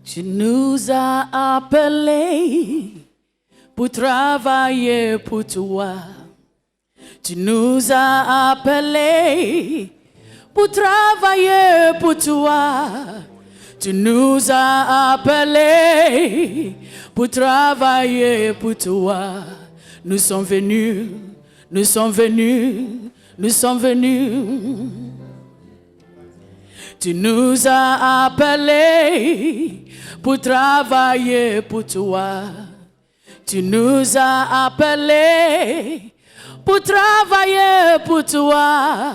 Tu nous as appelés pour travailler pour toi. Tu nous as appelés pour travailler pour toi. Tu nous as appelés pour travailler pour toi. Nous sommes venus, nous sommes venus, nous sommes venus. Tu nous as appelés pour travailler pour toi. Tu nous as appelés pour travailler pour toi.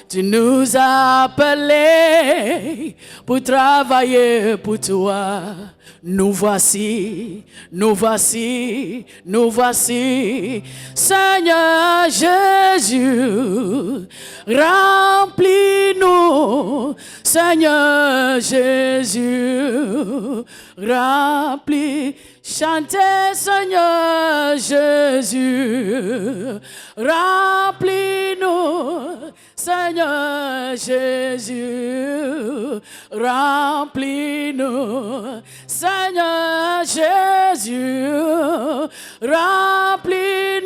Tu nous as appelés pour travailler pour toi. Nous voici, nous voici, nous voici. Seigneur Jésus, remplis-nous. Seigneur Jésus, remplis. Chantez, Seigneur Jésus, remplis-nous. Seigneur Jésus, remplis-nous. Seigneur Jésus, remplis-nous.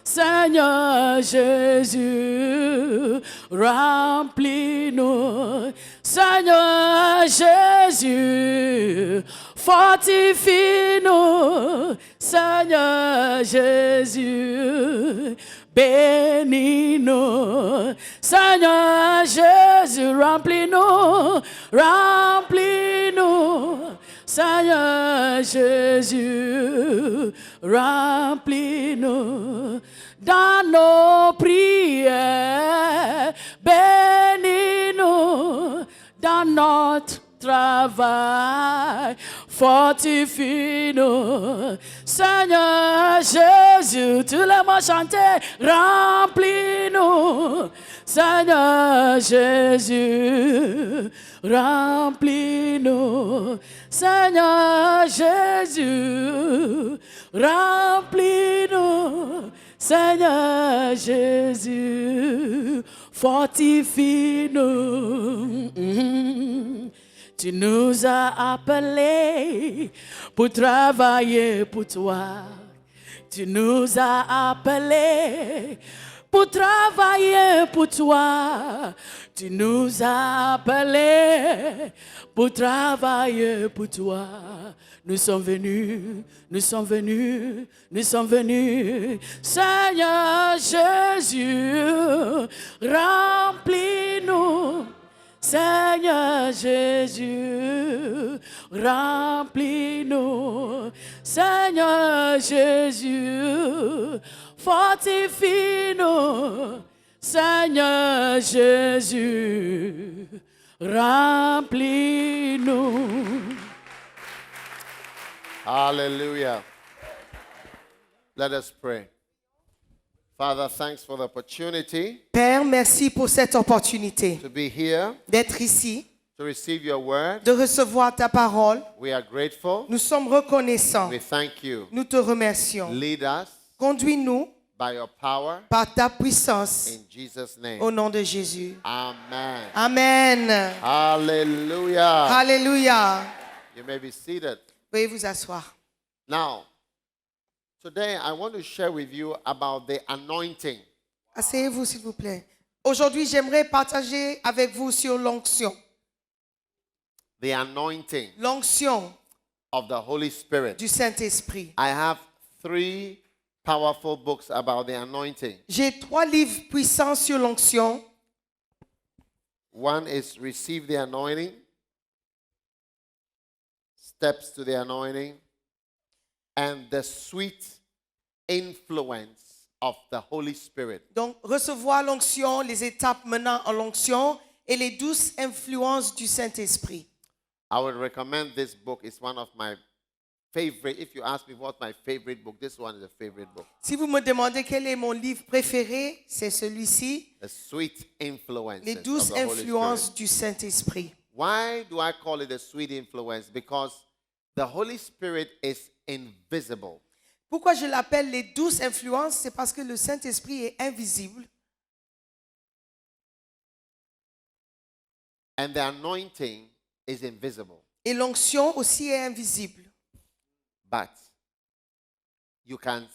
Seigneur Jésus, remplis-nous. Seigneur Jésus, fortifie-nous. Seigneur Jésus, bénis-nous. Seigneur Jésus, remplis-nous, remplis-nous. Seigneur Jésus, remplis-nous. Dans nos prières, bénis-nous. Dans notre travail, fortifie-nous. Seigneur Jésus, tous les mots chantés, remplis-nous. Seigneur Jésus, remplis-nous. Seigneur Jésus, remplis-nous. Seigneur Jésus, fortifie-nous. Tu nous as appelés pour travailler pour toi. Tu nous as appelés pour travailler pour toi. Tu nous as appelés pour travailler pour toi. Nous sommes venus, nous sommes venus, nous sommes venus. Seigneur Jésus, remplis-nous. Seigneur Jésus, remplis-nous. Seigneur Jésus, fortifie-nous. Seigneur Jésus, remplis-nous. Hallelujah. Let us pray. Father, thanks for the opportunity Père, merci pour cette opportunité to be here, d'être ici, to receive your word. de recevoir ta parole. We are grateful. Nous sommes reconnaissants. We thank you. Nous te remercions. Lead us Conduis-nous by your power par ta puissance in Jesus' name. au nom de Jésus. Amen. Amen. Hallelujah. Alléluia. You may be seated. Veuillez vous asseoir. Now, today I want to share with you about the anointing. Asseyez-vous s'il vous plaît. Aujourd'hui, j'aimerais partager avec vous sur l'onction. The anointing L'onction of the Holy Spirit. du Saint-Esprit. I have 3 powerful books about the anointing. J'ai 3 livres puissants sur l'onction. One is Receive the Anointing, Steps to the Anointing, and the Sweet Influence of the Holy Spirit. Donc, recevoir l'onction, les étapes menant à l'onction et les douces influences du Saint-Esprit. I would recommend this book. It's one of my favorite. If you ask me what's my favorite book, this one is a favorite book. Si vous me demandez quel est mon livre préféré, c'est celui-ci, The Sweet Influences Les of douces the Holy influences Spirit. du Saint-Esprit. Why do I call it a sweet influence? Because the Holy Spirit is invisible. Pourquoi je l'appelle les douces influences? C'est parce que le Saint-Esprit est invisible. And the anointing is invisible, Et l'onction aussi est invisible. but you can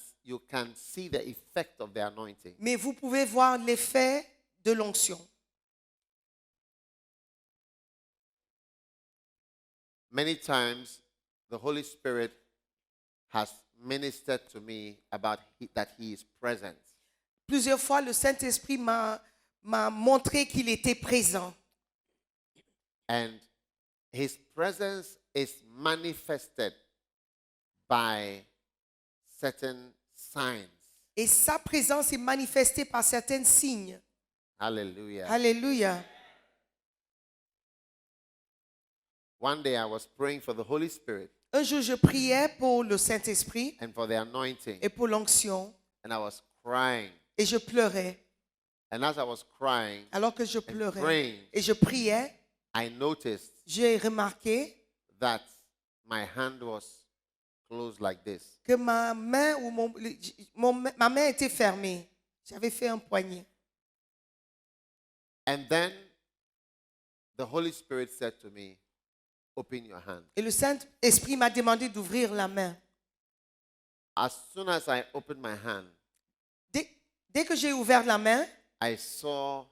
see the effect of the anointing. Mais vous pouvez voir l'effet de l'onction. Many times, the Holy Spirit has ministered to me about that He is present. Plusieurs fois, le Saint-Esprit m'a montré qu'il était présent. And His presence is manifested by certain signs. Et sa présence est manifestée par certains signes. Hallelujah. Alléluia. One day I was praying for the Holy Spirit Un jour, je priais pour le Saint-Esprit and for the anointing, et pour l'onction. and I was crying. Et je pleurais. And as I was crying Alors que je and pleurais praying, et je priais, I noticed j'ai remarqué that my hand was closed like this. que ma main ou ma main était fermée. J'avais fait un poignet. And then the Holy Spirit said to me, "Open your hand." Et le Saint-Esprit m'a demandé d'ouvrir la main. As soon as I opened my hand, Dès que j'ai ouvert la main, I saw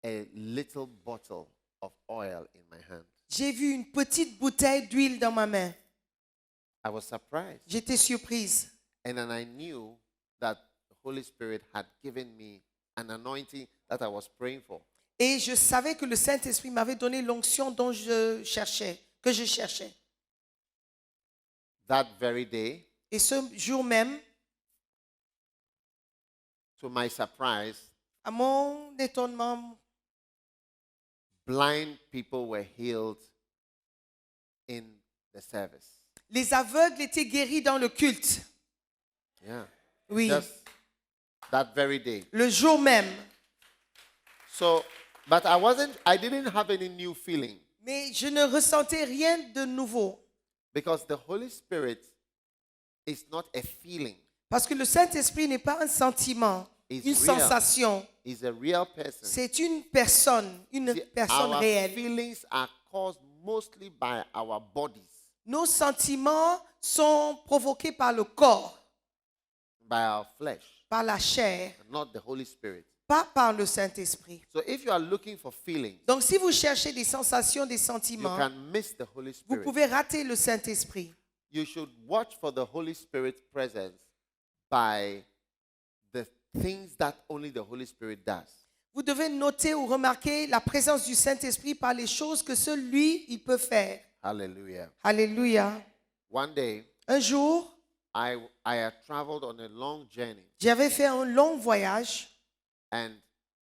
a little bottle of oil in my hand. j'ai vu une petite bouteille d'huile dans ma main. I was surprised. J'étais surprise. And then I knew that the Holy Spirit had given me an anointing that I was praying for. Et je savais que le Saint-Esprit m'avait donné l'onction que je cherchais. That very day, Et ce jour même, to my surprise, à mon étonnement, blind people were healed in the service. les aveugles étaient guéris dans le culte. Yeah. Oui, Just that very day. le jour même. So, but I didn't have any new feeling Mais je ne ressentais rien de nouveau. because the Holy Spirit is not a feeling. Parce que le Saint-Esprit n'est pas un sentiment, It's une real. sensation. He's a real person. C'est une personne See, our réelle. feelings are caused mostly by our bodies, Nos sentiments sont provoqués par le corps, by our flesh, par la chair, not the Holy Spirit. pas par le Saint-Esprit. So if you are looking for feelings, Donc si vous cherchez des sensations, des you sentiments, can miss the Holy vous Spirit. pouvez rater le Saint-Esprit. You should watch for the Holy Spirit's presence by the things that only the Holy Spirit does. Vous devez noter ou remarquer la présence du Saint-Esprit par les choses que seul lui, il peut faire. Hallelujah. Alléluia. One day, Un jour, I had traveled on a long journey j'avais fait un long voyage and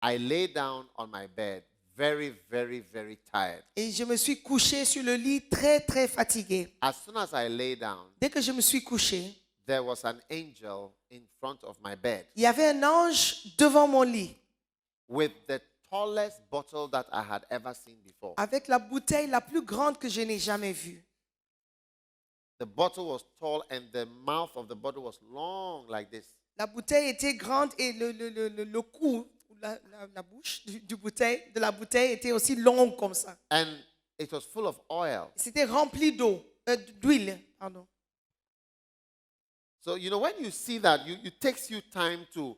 I lay down on my bed very, very, very tired. et je me suis couché sur le lit très, très fatigué. As soon as I lay down, Dès que je me suis couché, there was an angel in front of my bed il y avait un ange devant mon lit with the tallest bottle that I had ever seen before. avec la bouteille la plus grande que je n'ai jamais vue. The bottle was tall and the mouth of the bottle was long like this. La bouteille était grande et le cou, la bouche de la bouteille était aussi longue comme ça. And it was full of oil. C'était rempli d'huile. Pardon. So, when you see that, it takes you time to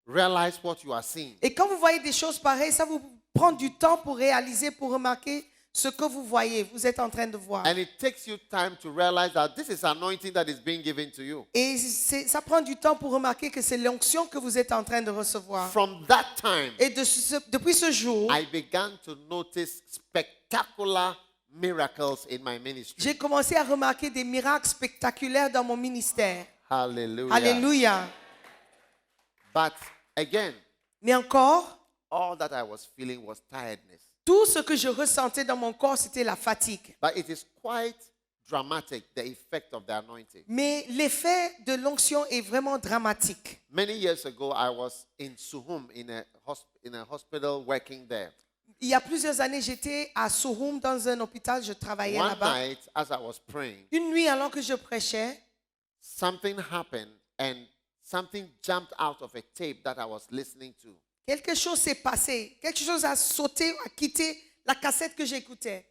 realize what you are seeing. Et quand vous voyez des choses pareilles, ça vous prend du temps pour réaliser, pour remarquer ce que vous voyez, vous êtes en train de voir. And it takes you time to realize that this is anointing that is being given to you. Et ça prend du temps pour remarquer que c'est l'onction que vous êtes en train de recevoir. From that time, Et depuis ce jour, I began to notice spectacular miracles in my ministry. j'ai commencé à remarquer des miracles spectaculaires dans mon ministère. Hallelujah. Alléluia. But again, Mais encore, all that I was feeling was tiredness. tout ce que je ressentais dans mon corps, c'était la fatigue. But it is quite dramatic, the effect of the anointing. Mais l'effet de l'onction est vraiment dramatique. Many years ago, I was in Suhum in a hospital working there. Il y a plusieurs années, j'étais à Suhum dans un hôpital, je travaillais One là-bas. night, as I was praying, Une nuit, alors que je prêchais, something happened and something jumped out of a tape that I was listening to. quelque chose s'est passé. Quelque chose a sauté, a quitté la cassette que j'écoutais.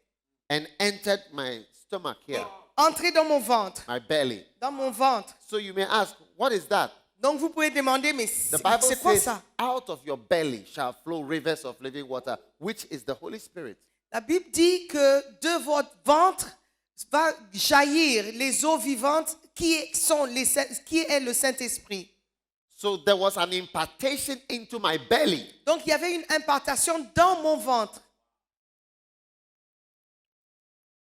and entered my stomach here, entré dans mon ventre, my belly. dans mon ventre. So you may ask, what is that? Donc vous pouvez demander, mais The c'est Bible quoi says, ça? out of your belly shall flow rivers of living water, which is the Holy Spirit. La Bible dit que de votre ventre va jaillir les eaux vivantes qui est le Saint-Esprit. So there was an impartation into my belly. Donc il y avait une impartation dans mon ventre.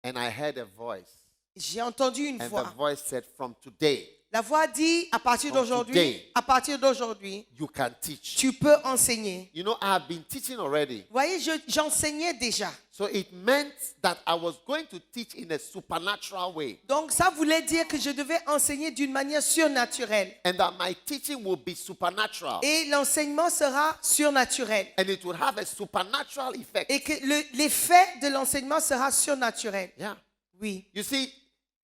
And I heard a voice. J'ai entendu une And the voix. voice said, from today, La voix dit, à partir From d'aujourd'hui, today. à partir d'aujourd'hui, you can teach. tu peux enseigner. You know, I have been teaching already. Vous voyez, j'enseignais déjà. So it meant that I was going to teach in a supernatural way. Donc ça voulait dire que je devais enseigner d'une manière surnaturelle. And that my teaching will be supernatural. Et l'enseignement sera surnaturel. And it will have a supernatural effect. Et que l'effet de l'enseignement sera surnaturel. Yeah. Oui. You see,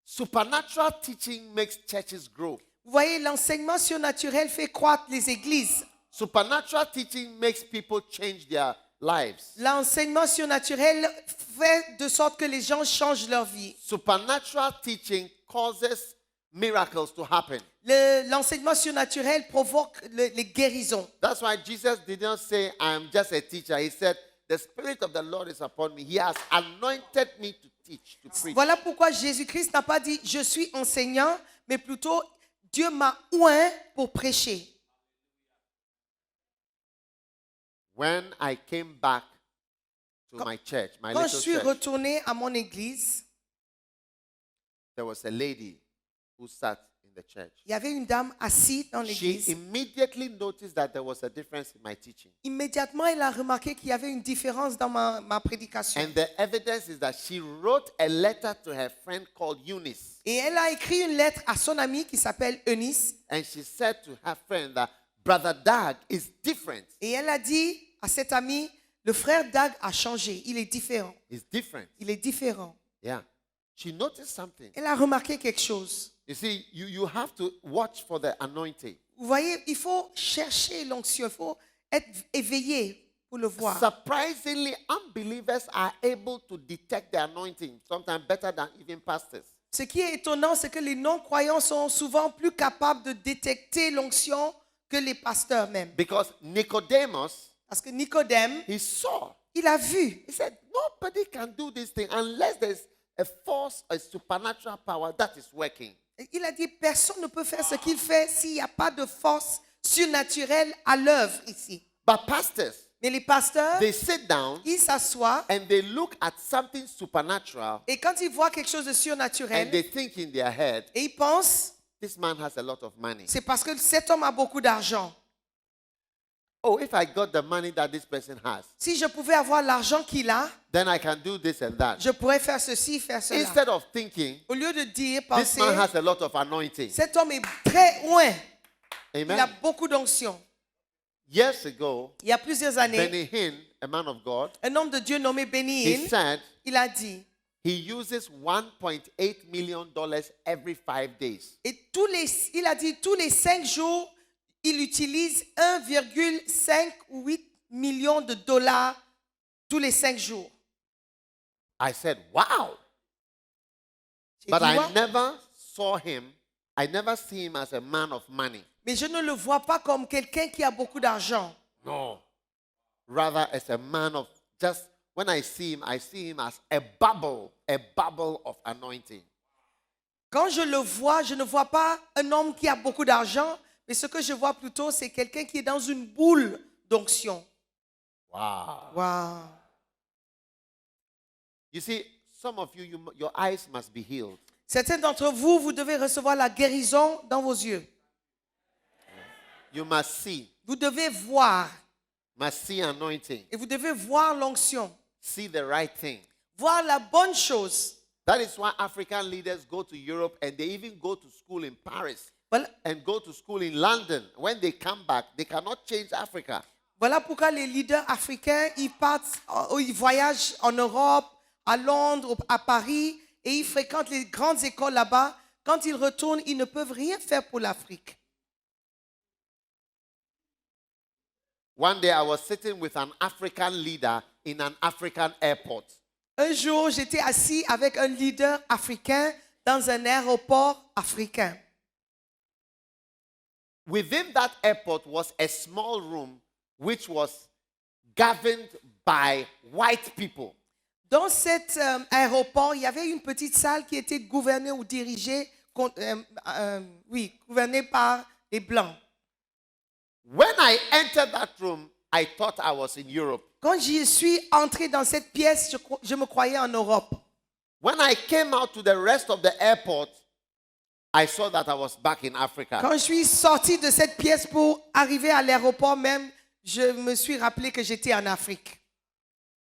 supernatural teaching makes churches grow. Vous voyez, l'enseignement surnaturel fait croître les églises. Supernatural teaching makes people change their lives. L'enseignement surnaturel fait de sorte que les gens changent leur vie. Supernatural teaching causes miracles to happen. L'enseignement surnaturel provoque les guérisons. That's why Jesus did not say, I am just a teacher. He said, the Spirit of the Lord is upon me. He has anointed me to teach, to preach. Voilà pourquoi Jésus-Christ n'a pas dit « je suis enseignant », mais plutôt « Dieu m'a oint pour prêcher ». When I came back to my church, my Quand je little suis church, retourné à mon église, there was a lady who sat in the church. il y avait une dame assise dans She l'église. immediately noticed that there was a difference in my teaching. Immédiatement, elle a remarqué qu'il y avait une différence dans ma prédication. And the evidence is that she wrote a letter to her friend called Eunice. Et elle a écrit une lettre à son amie qui s'appelle Eunice. And she said to her friend that Brother Dag is different. Et elle a dit à cette amie, le frère Dag a changé, il est différent. He's different. Il est différent. Yeah. She noticed something. Elle a remarqué quelque chose. You see, you have to watch for the anointing. Vous voyez, il faut chercher l'onction, il faut être éveillé pour le voir. Surprisingly, unbelievers are able to detect the anointing, sometimes better than even pastors. Ce qui est étonnant, c'est que les non-croyants sont souvent plus capables de détecter l'onction que les pasteurs même. Because Nicodemus, Parce que Nicodème, he saw. il a vu. He said, nobody can do this thing unless there's a force, a supernatural power that is working. Il a dit, personne ne peut faire ce qu'il fait s'il n'y a pas de force surnaturelle à l'œuvre ici. But pastors, Mais les pasteurs, they sit down ils s'assoient and they look at something supernatural et quand ils voient quelque chose de and surnaturel, they think in their head, et ils pensent, this man has a lot of money. c'est parce que cet homme a beaucoup d'argent. Oh, if I got the money that this person has, Si je pouvais avoir l'argent qu'il a, then I can do this and that. je pourrais faire ceci, faire cela. Instead of thinking, Au lieu de dire, this penser, man has a lot of anointing. cet homme est très loin. Il a Amen. beaucoup d'onction. Years ago, Il y a plusieurs années, Benny Hinn, a man of God, un homme de Dieu nommé Benny he Hinn, said il a dit, he uses $1.8 million every 5 days. et il a dit, tous les 5 jours, il utilise 1,58 million de dollars tous les 5 jours. I said, wow. J'ai But dit, I Wow. never saw him, I never see him as a man of money. Mais je ne le vois pas comme quelqu'un qui a beaucoup d'argent. No. Rather as a man of just, when I see him as a bubble of anointing. Quand je le vois, je ne vois pas un homme qui a beaucoup d'argent, mais ce que je vois plutôt, c'est quelqu'un qui est dans une boule d'onction. Wow. Wow. You see, some of you, your eyes must be healed. Certains d'entre vous, vous devez recevoir la guérison dans vos yeux. You must see. Vous devez voir Must see anointing. et vous devez voir l'onction, See the right thing. voir la bonne chose. That is why African leaders go to Europe and they even go to school in Paris Voilà, and go to school in London. When they come back, they cannot change Africa. voilà pourquoi les leaders africains, ils partent, ils voyagent en Europe, à Londres, à Paris, et ils fréquentent les grandes écoles là-bas. Quand ils retournent, ils ne peuvent rien faire pour l'Afrique. One day I was sitting with an African leader in an African airport. Un jour, j'étais assis avec un leader africain dans un aéroport africain. Within that airport was a small room which was governed by white people. Dans cet aéroport, il y avait une petite salle qui était gouvernée ou dirigée, gouvernée par les Blancs. When I entered that room, I thought I was in Europe. Quand je suis entré dans cette pièce, je me croyais en Europe. When I came out to the rest of the airport, I saw that I was back in Africa. Quand je suis sorti de cette pièce pour arriver à l'aéroport même, je me suis rappelé que j'étais en Afrique.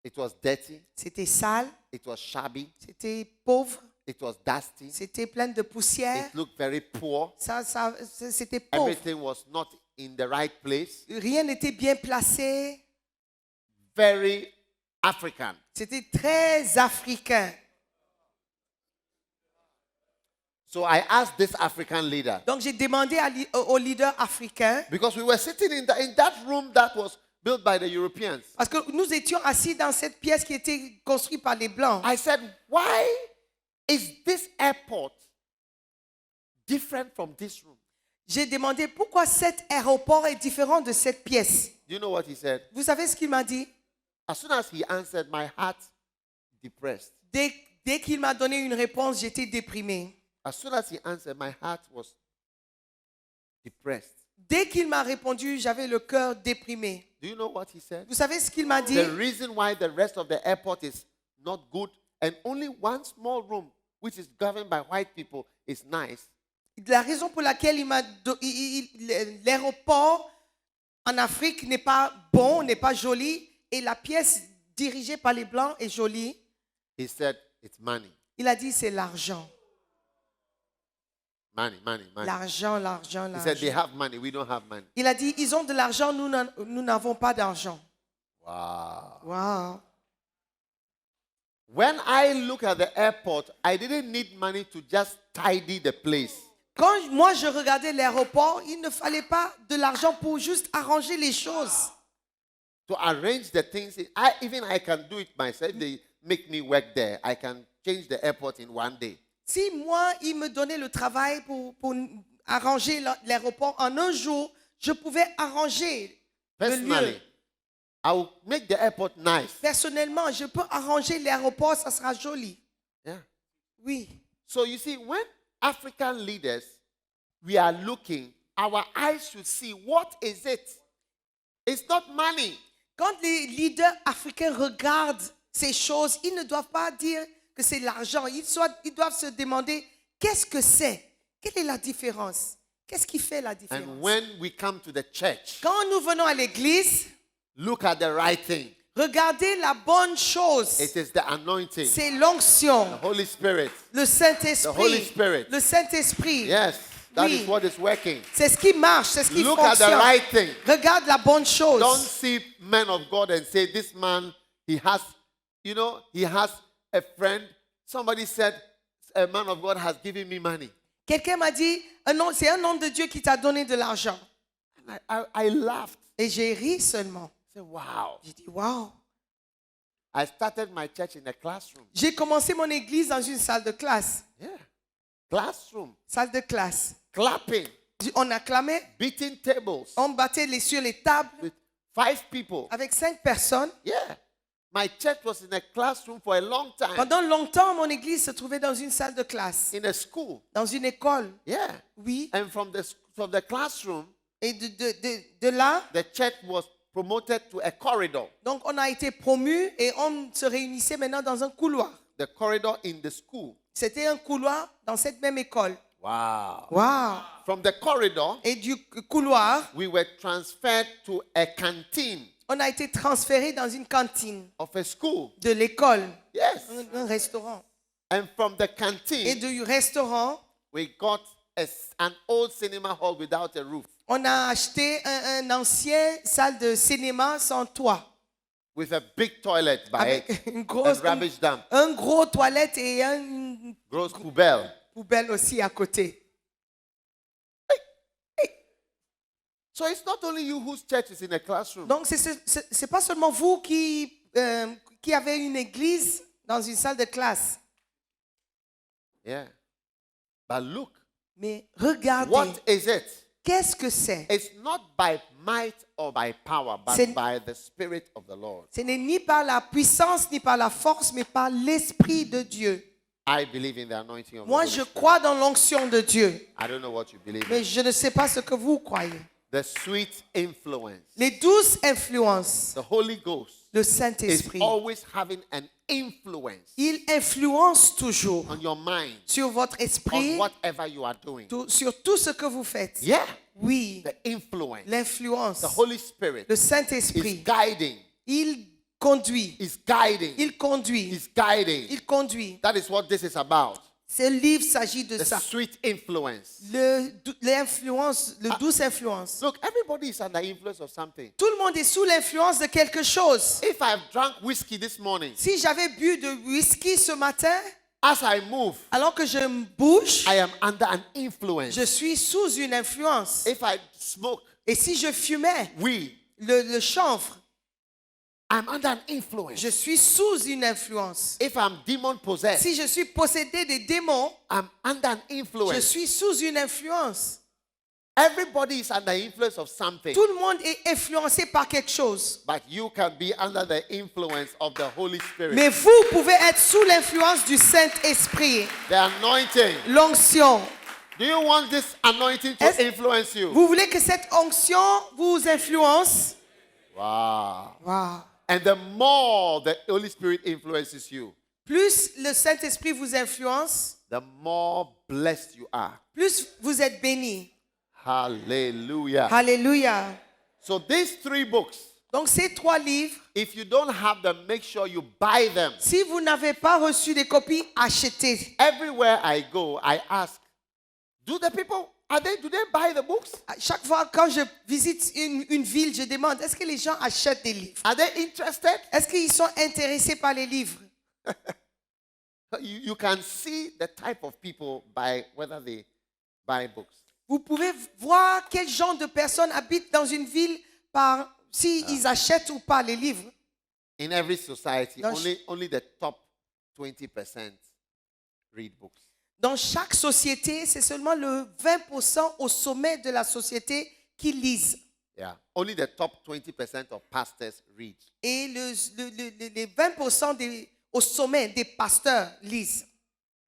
It was dirty. C'était sale, It was shabby. c'était pauvre, It was dusty. c'était plein de poussière. It looked very poor. C'était pauvre. Everything was not in the right place. Rien n'était bien placé. Very African. C'était très africain. So I asked this African leader, Donc j'ai demandé au leader africain, because we were sitting in that room that was built by the Europeans. parce que nous étions assis dans cette pièce qui était construite par les Blancs. I said, why is this airport different from this room? J'ai demandé pourquoi cet aéroport est différent de cette pièce. Do you know what he said? Vous savez ce qu'il m'a dit? As soon as he answered, my heart depressed. Dès qu'il m'a donné une réponse, j'étais déprimé. As soon as he answered, my heart was depressed. Dès qu'il m'a répondu, j'avais le cœur déprimé. Do you know what he said? Vous savez ce qu'il m'a dit? The reason why the rest of the airport is not good and only one small room, which is governed by white people, is nice. La raison pour laquelle l'aéroport en Afrique n'est pas bon, n'est pas joli, et la pièce dirigée par les Blancs est jolie. He said, it's money. Il a dit c'est l'argent. Money, money, money. L'argent, l'argent, He said, they l'argent. have money, we don't have money. Il a dit ils ont de l'argent, nous n'avons pas d'argent. Wow. Wow. When I look at the airport, I didn't need money to just tidy the place. Quand moi je regardais l'aéroport, il ne fallait pas de l'argent pour juste arranger les choses. To arrange the things, I can do it myself. They make me work there. I can change the airport in one day. Si moi, il me donnait le travail pour arranger l'aéroport en un jour, je pouvais arranger le lieu. Personally, I will make the airport nice. Personnellement, je peux arranger l'aéroport, ça sera joli. Yeah. Oui. So you see, when African leaders, we are looking, our eyes should see what is it. It's not money. Quand les leaders africains regardent ces choses, ils ne doivent pas dire que c'est l'argent. Ils doivent se demander qu'est-ce que c'est? Quelle est la différence? Qu'est-ce qui fait la différence? And when we come to the church, Quand nous venons à l'église, look at the right thing. regardez la bonne chose. It is the anointing, C'est l'onction, the Holy Spirit. le The Holy Saint-Esprit. Spirit. Le Saint-Esprit. Yes, that Oui. is what is working. C'est ce qui marche, c'est ce qui Look at the fonctionne. right thing. Regarde la bonne chose. Don't see men of God and say, this man, he has a friend. Somebody said, a man of God has given me money. Quelqu'un m'a dit, c'est un homme de Dieu qui t'a donné de l'argent. And I laughed. Et j'ai ri seulement. I said, wow. J'ai dit, waouh. I started my church in a classroom. J'ai commencé mon église dans une salle de classe. Yeah. Classroom. Salle de classe. Clapping. On acclamait, Beating tables. on battait sur les tables With 5 people. avec 5 personnes. Yeah. My church was in a classroom for a long time. Pendant longtemps, mon église se trouvait dans une salle de classe, In a school. dans une école. Yeah. Oui. And from the classroom, Et de là, the church was promoted to a corridor. donc on a été promu et on se réunissait maintenant dans un couloir. The corridor in the school. C'était un couloir dans cette même école. Wow. Wow. From the corridor, Et du couloir, we were transferred to a canteen on a été transféré dans une cantine of a school. de l'école, Yes. un restaurant. And from the Et canteen, du restaurant, we got an old cinema hall without a roof on a acheté un ancien salle de cinéma sans toit, with a big toilet by avec it une and grosse, rubbish dump. un gros toilette et une Gross poubelle. poubelle aussi à côté. So it's not only you whose church is in a classroom. Donc c'est pas seulement vous qui avez une église dans une salle de classe. Yeah. But look, Mais regardez, what is it? qu'est-ce que c'est? It's not by might or by power, but C'est- by the Spirit of the Lord. Ce n'est ni par la puissance, ni par la force, mais par l'Esprit de Dieu. I believe in the anointing of Moi, the je Holy crois dans l'onction de Dieu, Spirit. I don't know what you believe in. mais je ne sais pas ce que vous croyez. The sweet influence. Les douces influences, The Holy Ghost le is Saint-Esprit, always having an influence il influence toujours on your mind, sur votre on esprit, whatever you are doing. sur tout ce que vous faites. Yeah. Oui, The influence. l'influence, The Holy Spirit le is Saint-Esprit, guiding. il conduit, Is guiding. il conduit, Is guiding. il conduit. That is what this is about. Ce livre s'agit de The ça. sweet influence. L'influence, le douce influence. Look, everybody is under influence of something. Tout le monde est sous l'influence de quelque chose. If I've drunk whiskey this morning, Si j'avais bu de whisky ce matin, as I move, alors que je me bouge, I am under an influence. je suis sous une influence. If I smoke Et si je fumais weed, le chanvre, I'm under an influence. je suis sous une influence. If I'm demon possessed, Si je suis possédé des démons, I'm under an je influence. suis sous une influence. Everybody is under influence of something. Tout le monde est influencé par quelque chose. But you can be under the influence of the Holy Spirit. Mais vous pouvez être sous l'influence du Saint-Esprit. The anointing. L'onction. Do you want this anointing to Est-ce- influence you? Vous voulez que cette onction vous influence? Wow. Wow. And the more the Holy Spirit influences you, Plus le Saint-Esprit vous influence, the more blessed you are. plus vous êtes béni. Hallelujah. Alléluia. So these 3 books, Donc ces 3 livres, if you don't have them, make sure you buy them. si vous n'avez pas reçu des copies, achetez. Everywhere I go, I ask, do they buy the books? À chaque fois quand je visite une ville, je demande, est-ce que les gens achètent des livres? Are they interested? Est-ce qu'ils sont intéressés par les livres? You can see the type of people by whether they buy books. Vous pouvez voir quel genre de personnes habitent dans une ville par si ils achètent ou pas les livres. In every society, Dans only the top 20% read books. Dans chaque société, c'est seulement le 20% au sommet de la société qui lisent. Yeah. Only the top 20% of pastors read. Et les 20% au sommet des pasteurs lisent.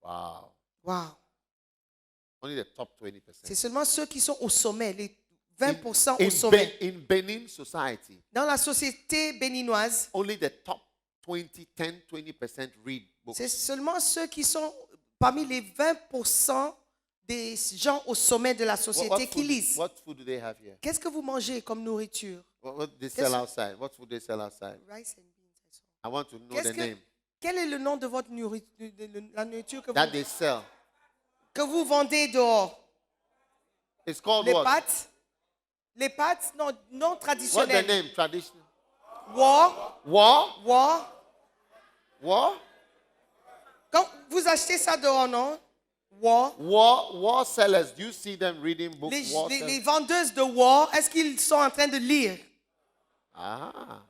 Wow. Wow. Only the top 20%. C'est seulement ceux qui sont au sommet, les 20% In, au sommet. in Benin society, Dans la société béninoise, only the top 20% read books. c'est seulement ceux qui sont parmi les 20% des gens au sommet de la société qui lisent. What food do they have here? Qu'est-ce que vous mangez comme nourriture? What they sell outside? What food they sell outside? Rice and beans. I want to know Qu'est-ce the que- name Quel est le nom de votre nourriture, la nourriture that they sell. que vous vendez dehors? It's called Les what? pâtes? Les pâtes non What's the traditionnelles. name? Traditional? War, War? war. War? Quand vous achetez ça dehors, non? War. War sellers. Do you see them reading books? Les, War les- sellers? les vendeuses de war, est-ce qu'ils sont en train de lire? Ah.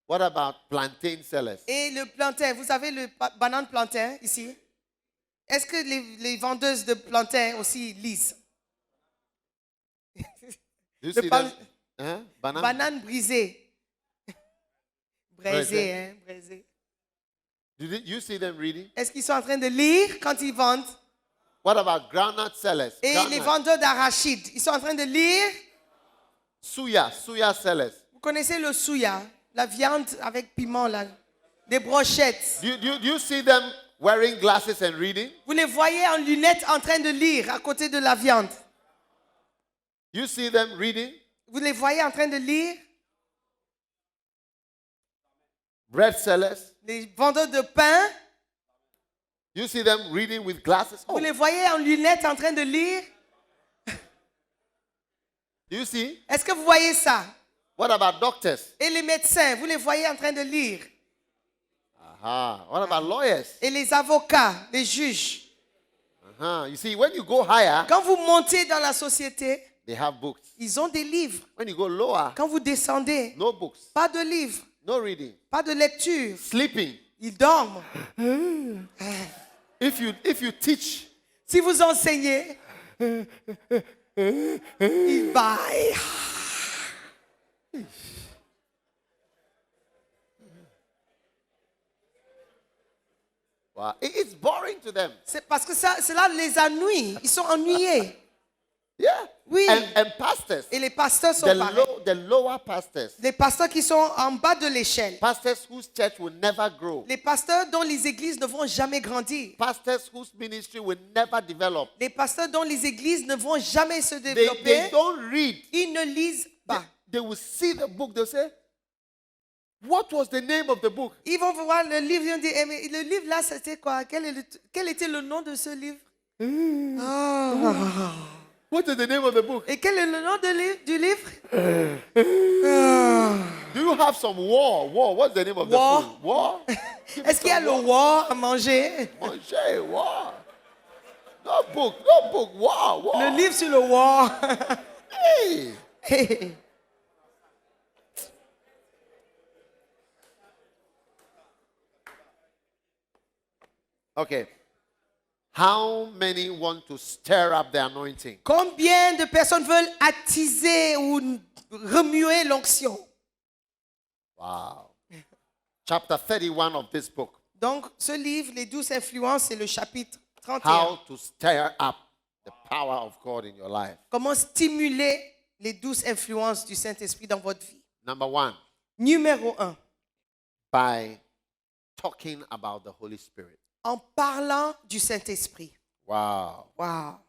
What about plantain sellers? Et le plantain, vous avez le banane plantain ici? Est-ce que les vendeuses de plantain aussi lisent? Do you The see pan- them? Banana? Banane brisée. Braisée, hein, braisée. You see them reading? Est-ce qu'ils sont en train de lire quand ils vendent? What about groundnut sellers? Et les Groundnut. vendeurs d'arachides, ils sont en train de lire? Suya sellers. Vous connaissez le souya, la viande avec piment là, des brochettes. Do you see them wearing glasses and reading? Vous les voyez en lunettes en train de lire à côté de la viande. You see them reading? Vous les voyez en train de lire? Bread sellers. Les vendeurs de pain, You see them reading with glasses? vous Oh, les voyez en lunettes en train de lire? do you see? Est-ce que vous voyez ça? What about doctors? Et les médecins, vous les voyez en train de lire? Aha. What about lawyers? Et les avocats, les juges. You see, when you go higher, Quand vous montez dans la société, they have books. ils ont des livres. When you go lower, Quand vous descendez, no books, pas de livres, no reading, pas de lecture, sleeping. Ils dorment. If you teach, Si vous enseignez, ils baillent. wow, it's boring to them. C'est parce que cela les ennuie. Ils sont ennuyés. Yeah. Oui. And pastors, Et les pasteurs sont the, pareils. the lower pastors, Les pasteurs qui sont en bas de l'échelle. pastors whose church will never grow, Les pasteurs dont les églises ne vont jamais grandir. pastors whose ministry will never develop. Les pasteurs dont les églises ne vont jamais se They développer. don't read. Ils ne lisent pas. They will see the book. They'll say, what was the name of the book? Ils vont voir le livre. Ils vont dire, eh, mais le livre là, c'était quoi? Quel était le nom de ce livre? Ah. What is the name of the book? Et quel est le nom du livre? Do you have some war? War. What's the name of War. the food? War. Est-ce qu'il y a le war à manger? Manger. War. No book. No book. War. War. Le livre sur le war. Hey. Okay. How many want to stir up the anointing? Combien de personnes veulent attiser ou remuer l'onction? Wow. Chapter 31 of this book. Donc, ce livre, Les 12 influences, c'est le chapitre 31. How to stir up the power of God in your life. Comment stimuler les 12 influences du Saint-Esprit dans votre vie? Number 1, Numéro 1, by talking about the Holy Spirit. en parlant du Saint-Esprit. Wow. Wow.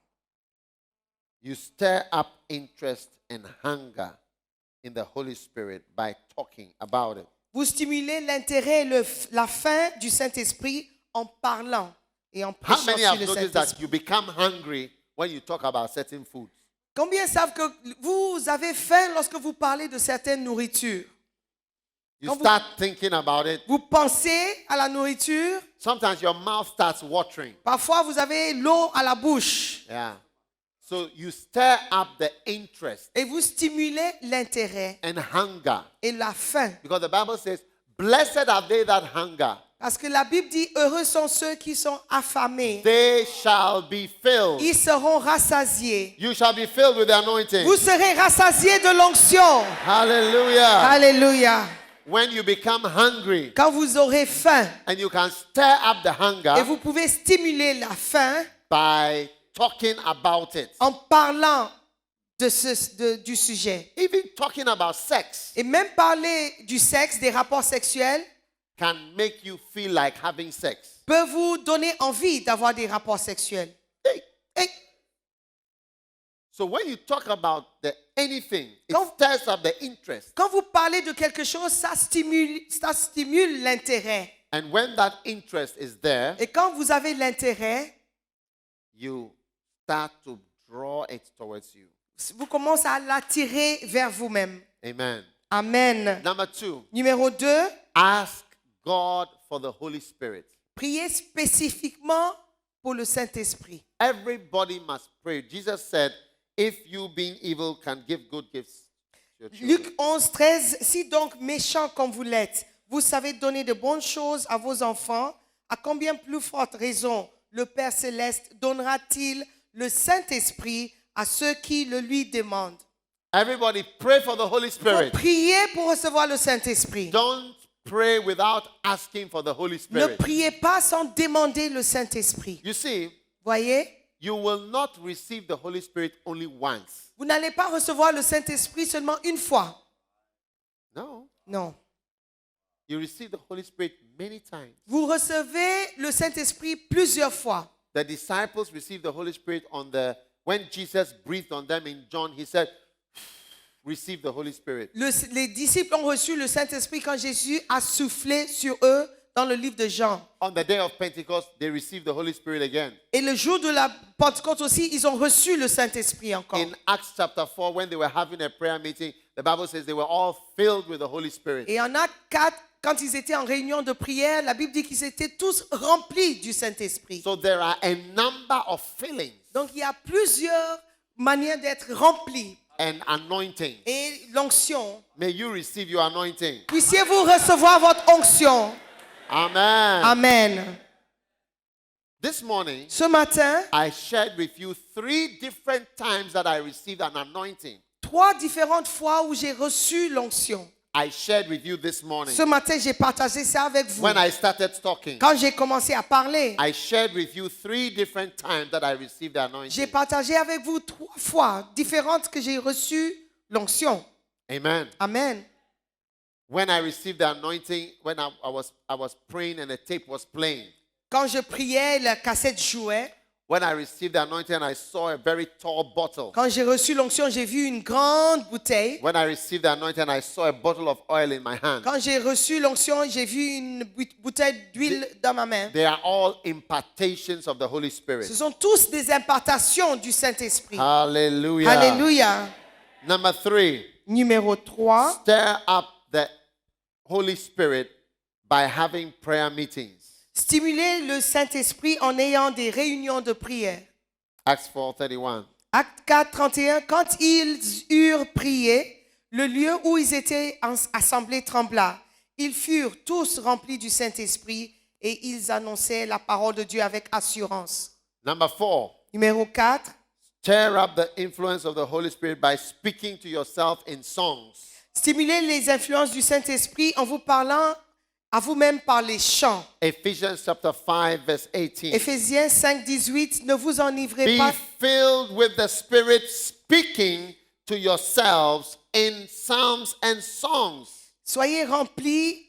You stir up interest and hunger in the Holy Spirit by talking about it. Vous stimulez l'intérêt et la faim du Saint-Esprit en parlant et en How prêchant many sur have le noticed that Saint-Esprit. you become hungry when you talk about certain foods? Combien savent que vous avez faim lorsque vous parlez de certaines nourritures? You Quand vous- start thinking about it. Vous pensez à la nourriture. Sometimes your mouth starts watering. Parfois, vous avez l'eau à la bouche. Yeah. So you stir up the interest Et vous stimulez l'intérêt and hunger. et la faim. Because the Bible says, blessed are they that hunger. Parce que la Bible dit, heureux sont ceux qui sont affamés. They shall be filled. Ils seront rassasiés. You shall be filled with the anointing. Vous serez rassasiés de l'onction. Hallelujah. Alléluia. When you become hungry Quand vous aurez faim, and you can stir up the et hunger vous pouvez stimuler la faim by talking about it. en parlant du sujet. Even talking about sex Et même parler du sexe, des rapports sexuels, can make you feel like having sex. peut vous donner envie d'avoir des rapports sexuels. Hey. Et So when you talk about anything, it Quand- stirs up the interest. quand vous parlez de quelque chose, ça stimule l'intérêt. And when that interest is there, Et quand vous avez l'intérêt, you start to draw it towards you. vous commencez à l'attirer vers vous-même. Amen. Amen. Number 2, Numéro 2, ask God for the Holy Spirit. priez spécifiquement pour le Saint-Esprit. Everybody must pray. Jesus said, if you being evil can give good gifts to your children. Luc 11, 13. Si donc méchant comme vous l'êtes, vous savez donner de bonnes choses à vos enfants, à combien plus forte raison le Père Céleste donnera-t-il le Saint-Esprit à ceux qui le lui demandent? Everybody pray for the Holy Faut Spirit. prier pour recevoir le Saint-Esprit. Don't pray without asking for the Holy Ne Spirit. priez pas sans demander le Saint-Esprit. You see, Voyez? you will not receive the Holy Spirit only once. Vous n'allez pas recevoir le Saint-Esprit seulement une fois. No. Non. You receive the Holy Spirit many times. Vous recevez le Saint-Esprit plusieurs fois. The disciples received the Holy Spirit when Jesus breathed on them in John, he said, receive the Holy Spirit. Les disciples ont reçu le Saint-Esprit quand Jésus a soufflé sur eux dans le livre de Jean. On the day of Pentecost, they received the Holy Spirit again. Et le jour de la Pentecôte aussi, ils ont reçu le Saint-Esprit encore. In Acts chapter 4, when they were having a prayer meeting, the Bible says they were all filled with the Holy Spirit. Et en Acte 4, quand ils étaient en réunion de prière, la Bible dit qu'ils étaient tous remplis du Saint-Esprit. So there are a number of fillings Donc il y a plusieurs manières d'être remplis. and anointing. Et l'onction, May you receive your anointing. puissiez-vous recevoir votre onction. Amen. Amen. This morning, Ce matin, I shared with you 3 different times that I received an anointing. 3 différentes fois où j'ai reçu l'onction. I shared with you this morning. Ce matin, j'ai partagé ça avec vous. When I started talking, Quand j'ai commencé à parler, I shared with you 3 different times that I received the anointing. j'ai partagé avec vous 3 fois différentes que j'ai reçu l'onction. Amen. Amen. When I received the anointing, when I was praying and the tape was playing. Quand je priais, la cassette jouait. When I received the anointing, I saw a very tall bottle. Quand j'ai reçu l'onction, j'ai vu une grande bouteille. When I received the anointing, I saw a bottle of oil in my hand. Quand j'ai reçu l'onction, j'ai vu une bouteille d'huile dans ma main. They are all impartations of the Holy Spirit. Ce sont tous des impartations du Saint-Esprit. Hallelujah. Alléluia. Number 3, Numéro 3. stir up the Holy Spirit by having prayer meetings. Stimuler le Saint-Esprit en ayant des réunions de prière. Acts 4:31. Acte 4, 31. Quand ils eurent prié, le lieu où ils étaient assemblés trembla. Ils furent tous remplis du Saint-Esprit et ils annonçaient la parole de Dieu avec assurance. Number 4, Numéro 4. stir up the influence of the Holy Spirit by speaking to yourself in songs. Stimuler les influences du Saint-Esprit en vous parlant à vous-même par les chants. Ephesians chapter 5 verse 18. Éphésiens 5, 18. Ne vous enivrez Be pas. filled with the Spirit, speaking to yourselves in psalms and songs. Soyez remplis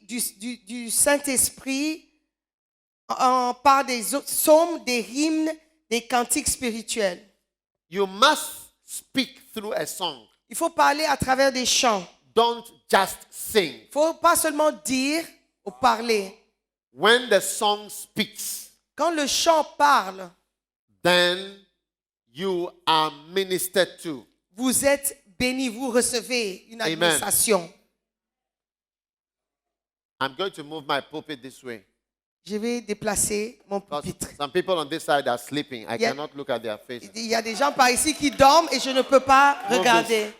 du Saint-Esprit par des psaumes, des hymnes, des cantiques spirituels. You must speak through a song. Il faut parler à travers des chants. Don't just sing. Il ne faut pas seulement dire ou parler. When the song speaks, Quand le chant parle, then you are ministered to. vous êtes bénis, vous recevez une Amen. administration. I'm going to move my pulpit this way. Je vais déplacer mon Because pupitre. some people on this side are sleeping. I Yeah. cannot look at their faces. Il y a des gens par ici qui dorment et je ne peux pas Move regarder.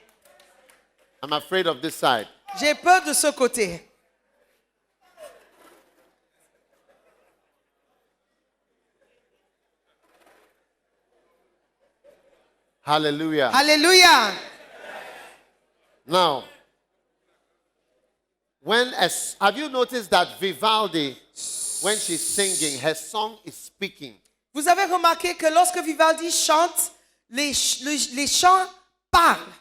I'm afraid of this side. J'ai peur de ce côté. Hallelujah. Alléluia. Now, have you noticed that Vivaldi, when she's singing, her song is speaking? Vous avez remarqué que lorsque Vivaldi chante, les chants parlent.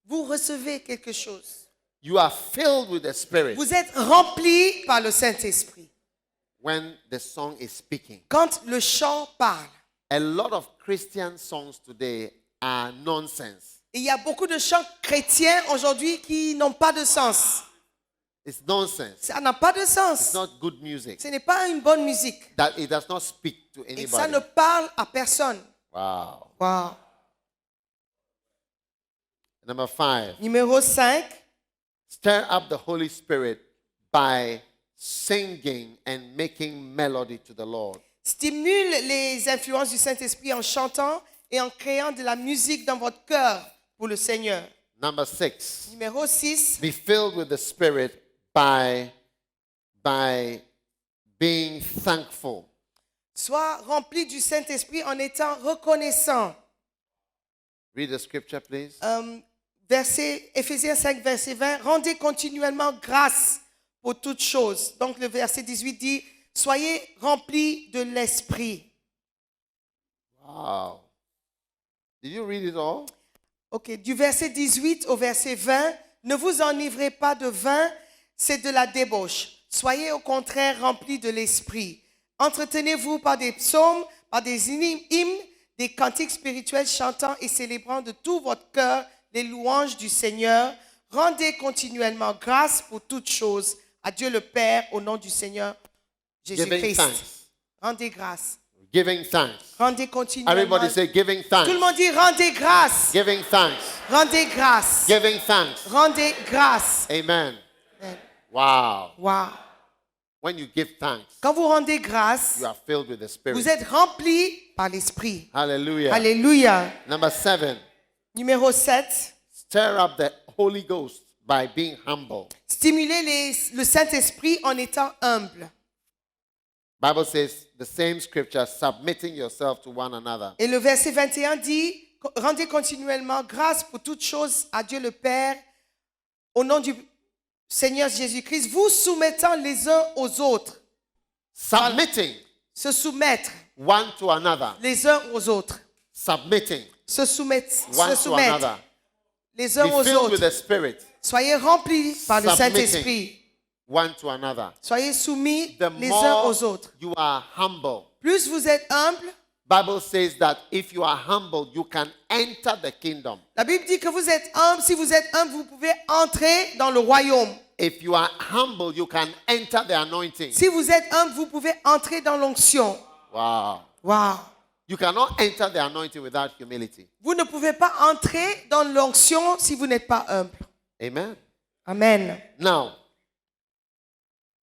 Vous recevez quelque chose. You are filled with the Spirit Vous êtes rempli par le Saint-Esprit. when the song is speaking. Quand le chant parle. A lot of Christian songs today are nonsense. Et il y a beaucoup de chants chrétiens aujourd'hui qui n'ont pas de sens. It's nonsense. Ça n'a pas de It's sens. not good music. Ce n'est pas une bonne musique. That it does not speak to Et ça anybody. ne parle à personne. Wow. Wow. Number 5. Numéro 5. Stir up the Holy Spirit by singing and making melody to the Lord. Stimule les influences du Saint-Esprit en chantant et en créant de la musique dans votre cœur pour le Seigneur. Number 6. Numéro 6. Be filled with the Spirit by being thankful. Sois rempli du Saint-Esprit en étant reconnaissant. Read the scripture, please. Éphésiens 5, verset 20. Rendez continuellement grâce pour toutes choses. Donc le verset 18 dit, soyez remplis de l'Esprit. Wow. Did you read it all? Ok, du verset 18 au verset 20, ne vous enivrez pas de vin, c'est de la débauche. Soyez au contraire remplis de l'Esprit. Entretenez-vous par des psaumes, par des hymnes, des cantiques spirituels chantant et célébrant de tout votre cœur les louanges du Seigneur. Rendez continuellement grâce pour toutes choses à Dieu le Père au nom du Seigneur Giving Jésus-Christ. thanks. Rendez grâce. Giving thanks. Rendez continuellement. Everybody say giving thanks. Tout le monde dit rendez grâce. Giving thanks. Rendez grâce. Giving thanks. Rendez grâce. Amen. Amen. Wow. Wow. When you give thanks, Quand vous rendez grâce, you are filled with the Spirit. vous êtes rempli par l'Esprit. Hallelujah. Alléluia. Number 7. Numéro 7. Stir up the Holy Ghost by being humble. Stimuler le Saint-Esprit en étant humble. Bible says the same scripture, submitting yourself to one another. Et le verset 21 dit, rendez continuellement grâce pour toutes choses à Dieu le Père, au nom du Seigneur Jésus-Christ, vous soumettant les uns aux autres. Submitting Se soumettre one to another. les uns aux autres. Submitting Se soumettre, one se to soumettre another. les uns Be aux filled with autres. the Spirit. Soyez remplis par le Submitting. Saint-Esprit. One to another. Soyez soumis The les uns more aux autres. you are humble, Plus vous êtes humble, Bible says that if you are humble, you can enter the kingdom. la Bible dit que vous êtes humble. Si vous êtes humble, vous pouvez entrer dans le royaume. If you are humble, you can enter the anointing. Si vous êtes humble, vous pouvez entrer dans l'onction. Wow. Wow. You cannot enter the anointing without humility. Vous ne pouvez pas entrer dans l'onction si vous n'êtes pas humble. Amen. Amen. Now,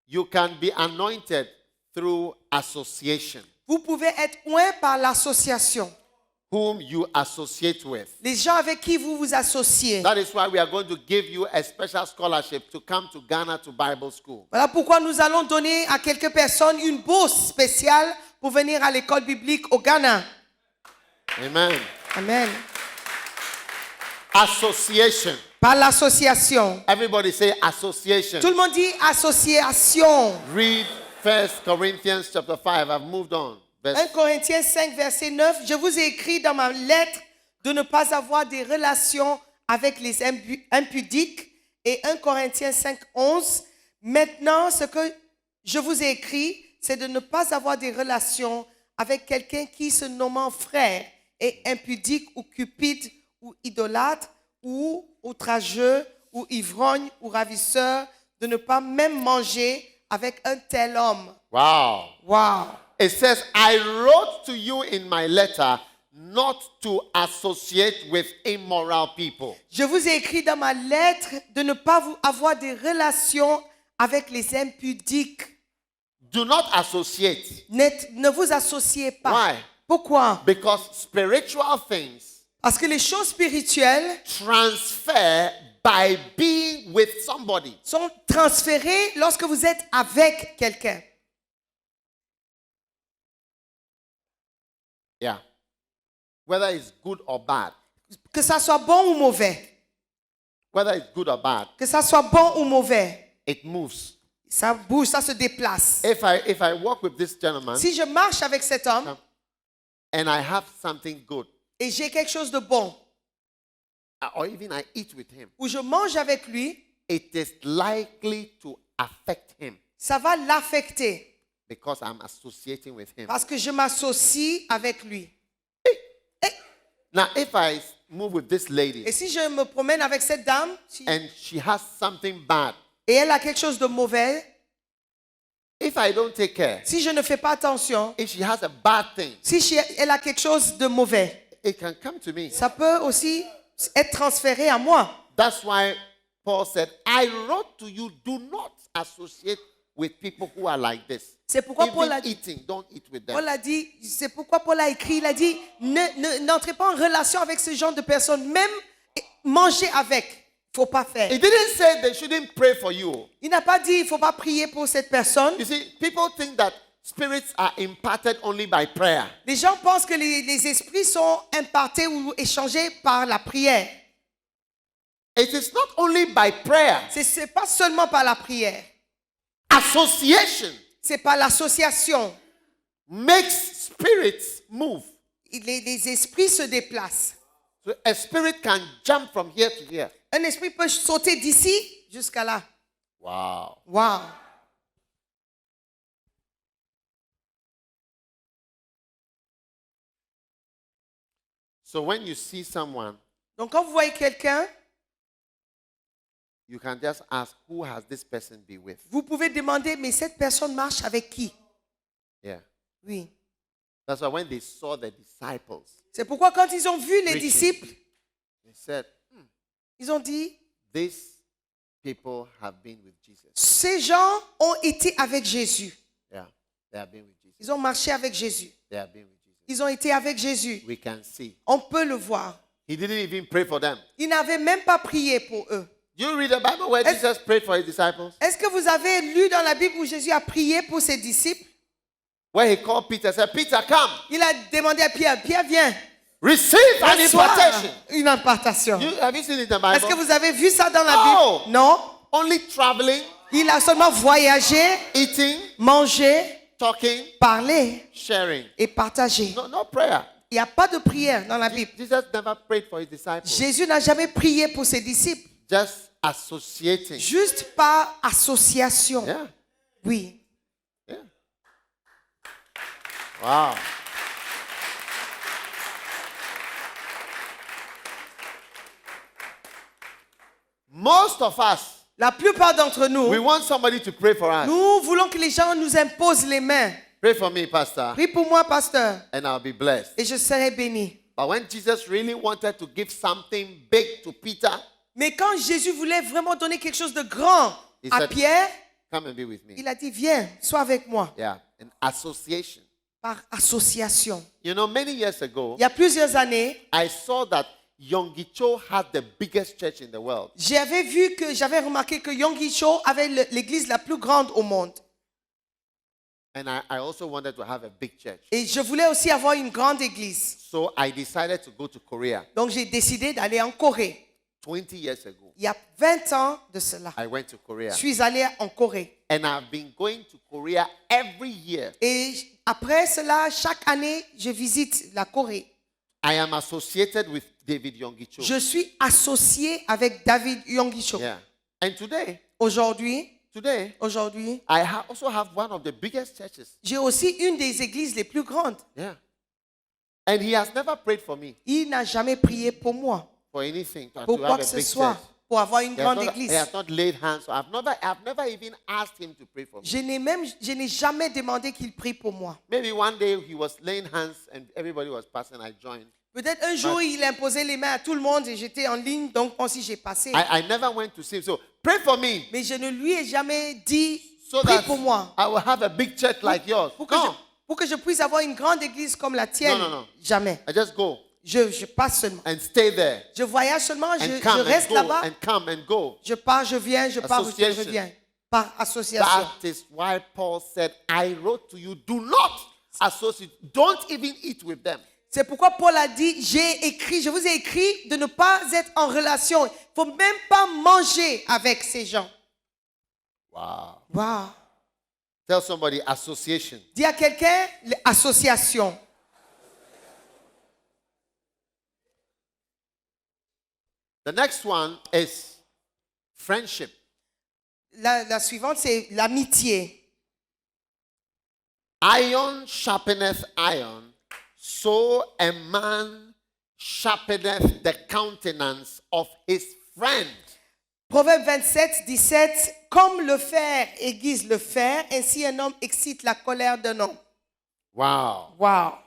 you can be anointed through association. Vous pouvez être oint par l'association. Whom you associate with. Les gens avec qui vous vous associez. That is why we are going to give you a special scholarship to come to Ghana to Bible school. Voilà pourquoi nous allons donner à quelques personnes une bourse spéciale pour venir à l'école biblique au Ghana. Amen. Amen. Association. Par l'association. Everybody say association. Tout le monde dit association. Read 1 Corinthians chapter 5. I've moved on. 1 Corinthiens 5, verset 9. Je vous ai écrit dans ma lettre de ne pas avoir des relations avec les impudiques. Et 1 Corinthiens 5, 11. Maintenant, ce que je vous ai écrit, c'est de ne pas avoir des relations avec quelqu'un qui se nommant frère est impudique ou cupide ou idolâtre ou outrageux ou ivrogne ou ravisseur, de ne pas même manger avec un tel homme. Wow. Wow. It says, I wrote to you in my letter not to associate with immoral people. Je vous ai écrit dans ma lettre de ne pas avoir des relations avec les impudiques. Do not associate. Ne vous associez pas. Why? Pourquoi? Because spiritual things Parce que les choses spirituelles transfer by being with somebody. sont transférées lorsque vous êtes avec quelqu'un. Yeah. Whether it's good or bad. Que ça soit bon ou mauvais. Whether it's good or bad, Que ça soit bon ou mauvais. it moves. Ça bouge, ça se déplace. If I walk with this gentleman Si je marche avec cet homme and I have something good, et j'ai quelque chose de bon, or even I eat with him, ou je mange avec lui, it is likely to affect him ça va l'affecter because I'm associating with him. parce que je m'associe avec lui. Now, if I move with this lady Et si je me promène avec cette dame and she has something bad, et elle a quelque chose de mauvais, if I don't take care, si je ne fais pas attention, if she has a bad thing, si elle a quelque chose de mauvais, it can come to me. ça peut aussi être transféré à moi. That's why Paul said, I wrote to you, do not associate with people who are like this. C'est pourquoi Even Paul a, eating, don't eat with them. Paul a dit, c'est pourquoi Paul a écrit, il a dit, n'entrez pas en relation avec ce genre de personnes, même manger avec, il ne faut pas faire. It didn't say they shouldn't pray for you. Il n'a pas dit, il ne faut pas prier pour cette personne. You see, people think that spirits are imparted only by prayer. Les gens pensent que les esprits sont impartés ou échangés par la prière. It is not only by prayer. Ce n'est pas seulement par la prière. Association C'est par l'association. makes spirits move. Les esprits se déplacent. So a spirit can jump from here to here. Un esprit peut sauter d'ici jusqu'à là. Wow. Wow. So when you see someone, Donc quand vous voyez quelqu'un, you can just ask, who has this person been with? vous pouvez demander, mais cette personne marche avec qui? Yeah. Oui. That's why when they saw the disciples, C'est pourquoi quand ils ont vu les Preaching. disciples, they said, ils ont dit, these people have been with Jesus. ces gens ont été avec Jésus. Yeah. They have been with Jesus. Ils ont marché avec Jésus. They have been with Jesus. Ils ont été avec Jésus. We can see. On peut le voir. He didn't even pray for them. Il n'avait même pas prié pour eux. Do you read the Bible where Jesus prayed for his disciples? Est-ce que vous avez lu dans la Bible où Jésus a prié pour ses disciples? where he called Peter, said, Peter, come, Il a demandé à Pierre, Pierre, viens, receive an reçois impartation. une impartation. Have you seen it in the Est-ce que Bible? vous avez vu ça dans la No. Bible? Non. Only traveling, Il a seulement voyagé, eating, mangé, talking, parlé sharing. et partagé. No prayer. Il n'y a pas de prière dans la Bible. Jesus never prayed for his disciples. Jésus n'a jamais prié pour ses disciples, Just associating. juste par association. Yeah. Oui. Yeah. Wow. Most of us, La plupart d'entre we nous, want somebody to pray for us. nous voulons que les gens nous imposent les mains. Pray for me, Pastor, Prie pour moi, pasteur, and I'll be blessed. et je serai béni. But when Jesus really wanted to give something big to Peter, Mais quand Jésus voulait vraiment donner quelque chose de grand He à said- Pierre, come and be with me. il a dit, viens, sois avec moi, Yeah, an association. par association. You know, many years ago, Il y a plusieurs années, I saw that Yonggi-cho had the biggest church in the world. j'avais remarqué que Yonggi-cho avait l'église la plus grande au monde. And I also wanted to have a big church. Et je voulais aussi avoir une grande église. So I decided to go to Korea. Donc j'ai décidé d'aller en Corée. 20 years ago, Il y a 20 ans de cela. I went to Korea. Je suis allé en Corée. And I've been going to Korea every year. Et après cela, chaque année, je visite la Corée. I am associated with David Yonggi-cho. Je suis associé avec David Yonggi-cho. Yeah. And today, Aujourd'hui, I also have one of the biggest churches. j'ai aussi une des églises les plus grandes. Yeah. And he has never prayed for me Il n'a jamais prié pour moi, for anything, to pour have quoi a que ce big soit, church. pour avoir une He has grande not, église. he has not laid hands. So I've never even asked him to pray for me. Je n'ai jamais demandé qu'il prie pour moi. Maybe one day he was laying hands and everybody was passing. I joined. Peut-être un jour, il imposait les mains à tout le monde et j'étais en ligne, donc moi aussi j'ai passé. I never went to see him. So pray for me Mais je ne lui ai jamais dit, so prie that pour moi. I will have a big church like yours. No, Pour que je puisse avoir une grande église comme la tienne. Non, non, non. Jamais. I just go Je passe seulement. and stay there Je voyage seulement, and je come and reste go là-bas. and come and go. Je pars, je viens, je pars, je Association. reviens. Par association. That is why Paul said, I wrote to you, do not associate, don't even eat with them. C'est pourquoi Paul a dit, je vous ai écrit de ne pas être en relation. Il ne faut même pas manger avec ces gens. Wow. Wow. Tell somebody association. Dis à quelqu'un, association. The next one is friendship. La suivante, c'est l'amitié. Iron sharpeneth iron, so a man sharpeneth the countenance of his friend. Proverbe 27, 17. Comme le fer aiguise le fer, ainsi un homme excite la colère d'un homme. Wow. Wow.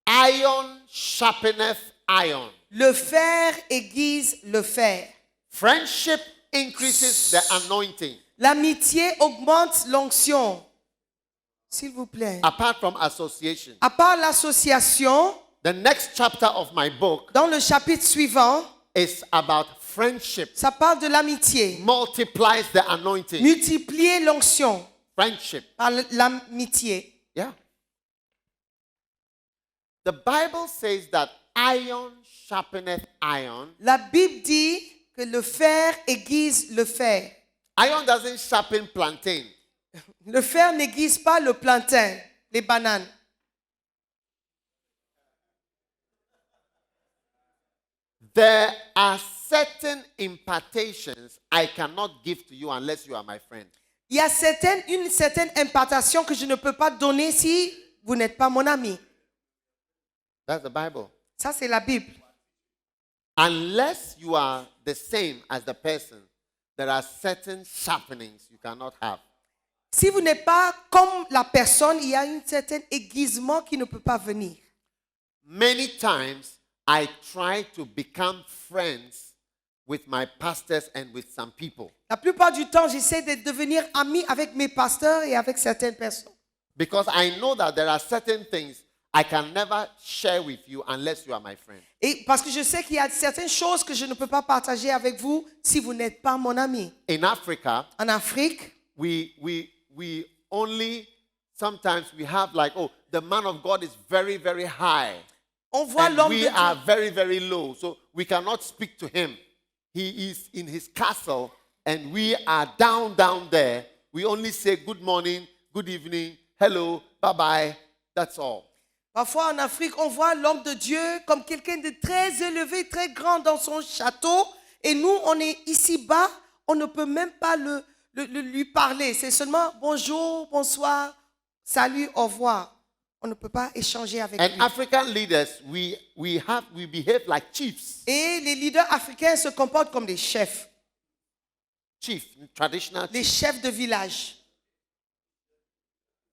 Iron sharpeneth iron. Le fer aiguise le fer. Friendship increases the anointing. L'amitié augmente l'onction. S'il vous plaît. Apart from association. À part l'association, The next chapter of my book dans le chapitre suivant, is about friendship. ça parle de l'amitié. Multiplies the anointing. Multiplier l'onction Friendship. par l'amitié. Yeah. The Bible says that iron sharpeneth iron. La Bible dit que le fer aiguise le fer. Iron doesn't sharpen plantain. Le fer n'aiguise pas le plantain, les bananes. There are certain impartations I cannot give to you unless you are my friend. Il y a une certaine impartation que je ne peux pas donner si vous n'êtes pas mon ami. That's the Bible. Ça, c'est la Bible. Unless you are the same as the person, there are certain sharpenings you cannot have. Si vous n'êtes pas comme la personne, il y a un certain aiguisement qui ne peut pas venir. Many times I try to become friends with my pastors and with some people La plupart du temps, j'essaie de devenir ami avec mes pasteurs et avec certaines personnes. because I know that there are certain things I can never share with you unless you are my friend. Et parce que je sais qu'il y a certaines choses que je ne peux pas partager avec vous si vous n'êtes pas mon ami. In Africa, En Afrique, we only sometimes we have like, oh, the man of God is very, very high. On voit And l'homme we de are Dieu. very, very low. So we cannot speak to him. He is in his castle and we are down there. We only say good morning, good evening, hello, bye-bye. That's all. Parfois en Afrique, on voit l'homme de Dieu comme quelqu'un de très élevé, très grand dans son château. Et nous, on est ici bas, on ne peut même pas lui parler. C'est seulement bonjour, bonsoir, salut, au revoir. On ne peut pas échanger avec And lui. African leaders, we behave like chiefs. Et les leaders africains se comportent comme des chefs, Chief, traditional les chief, chefs de village.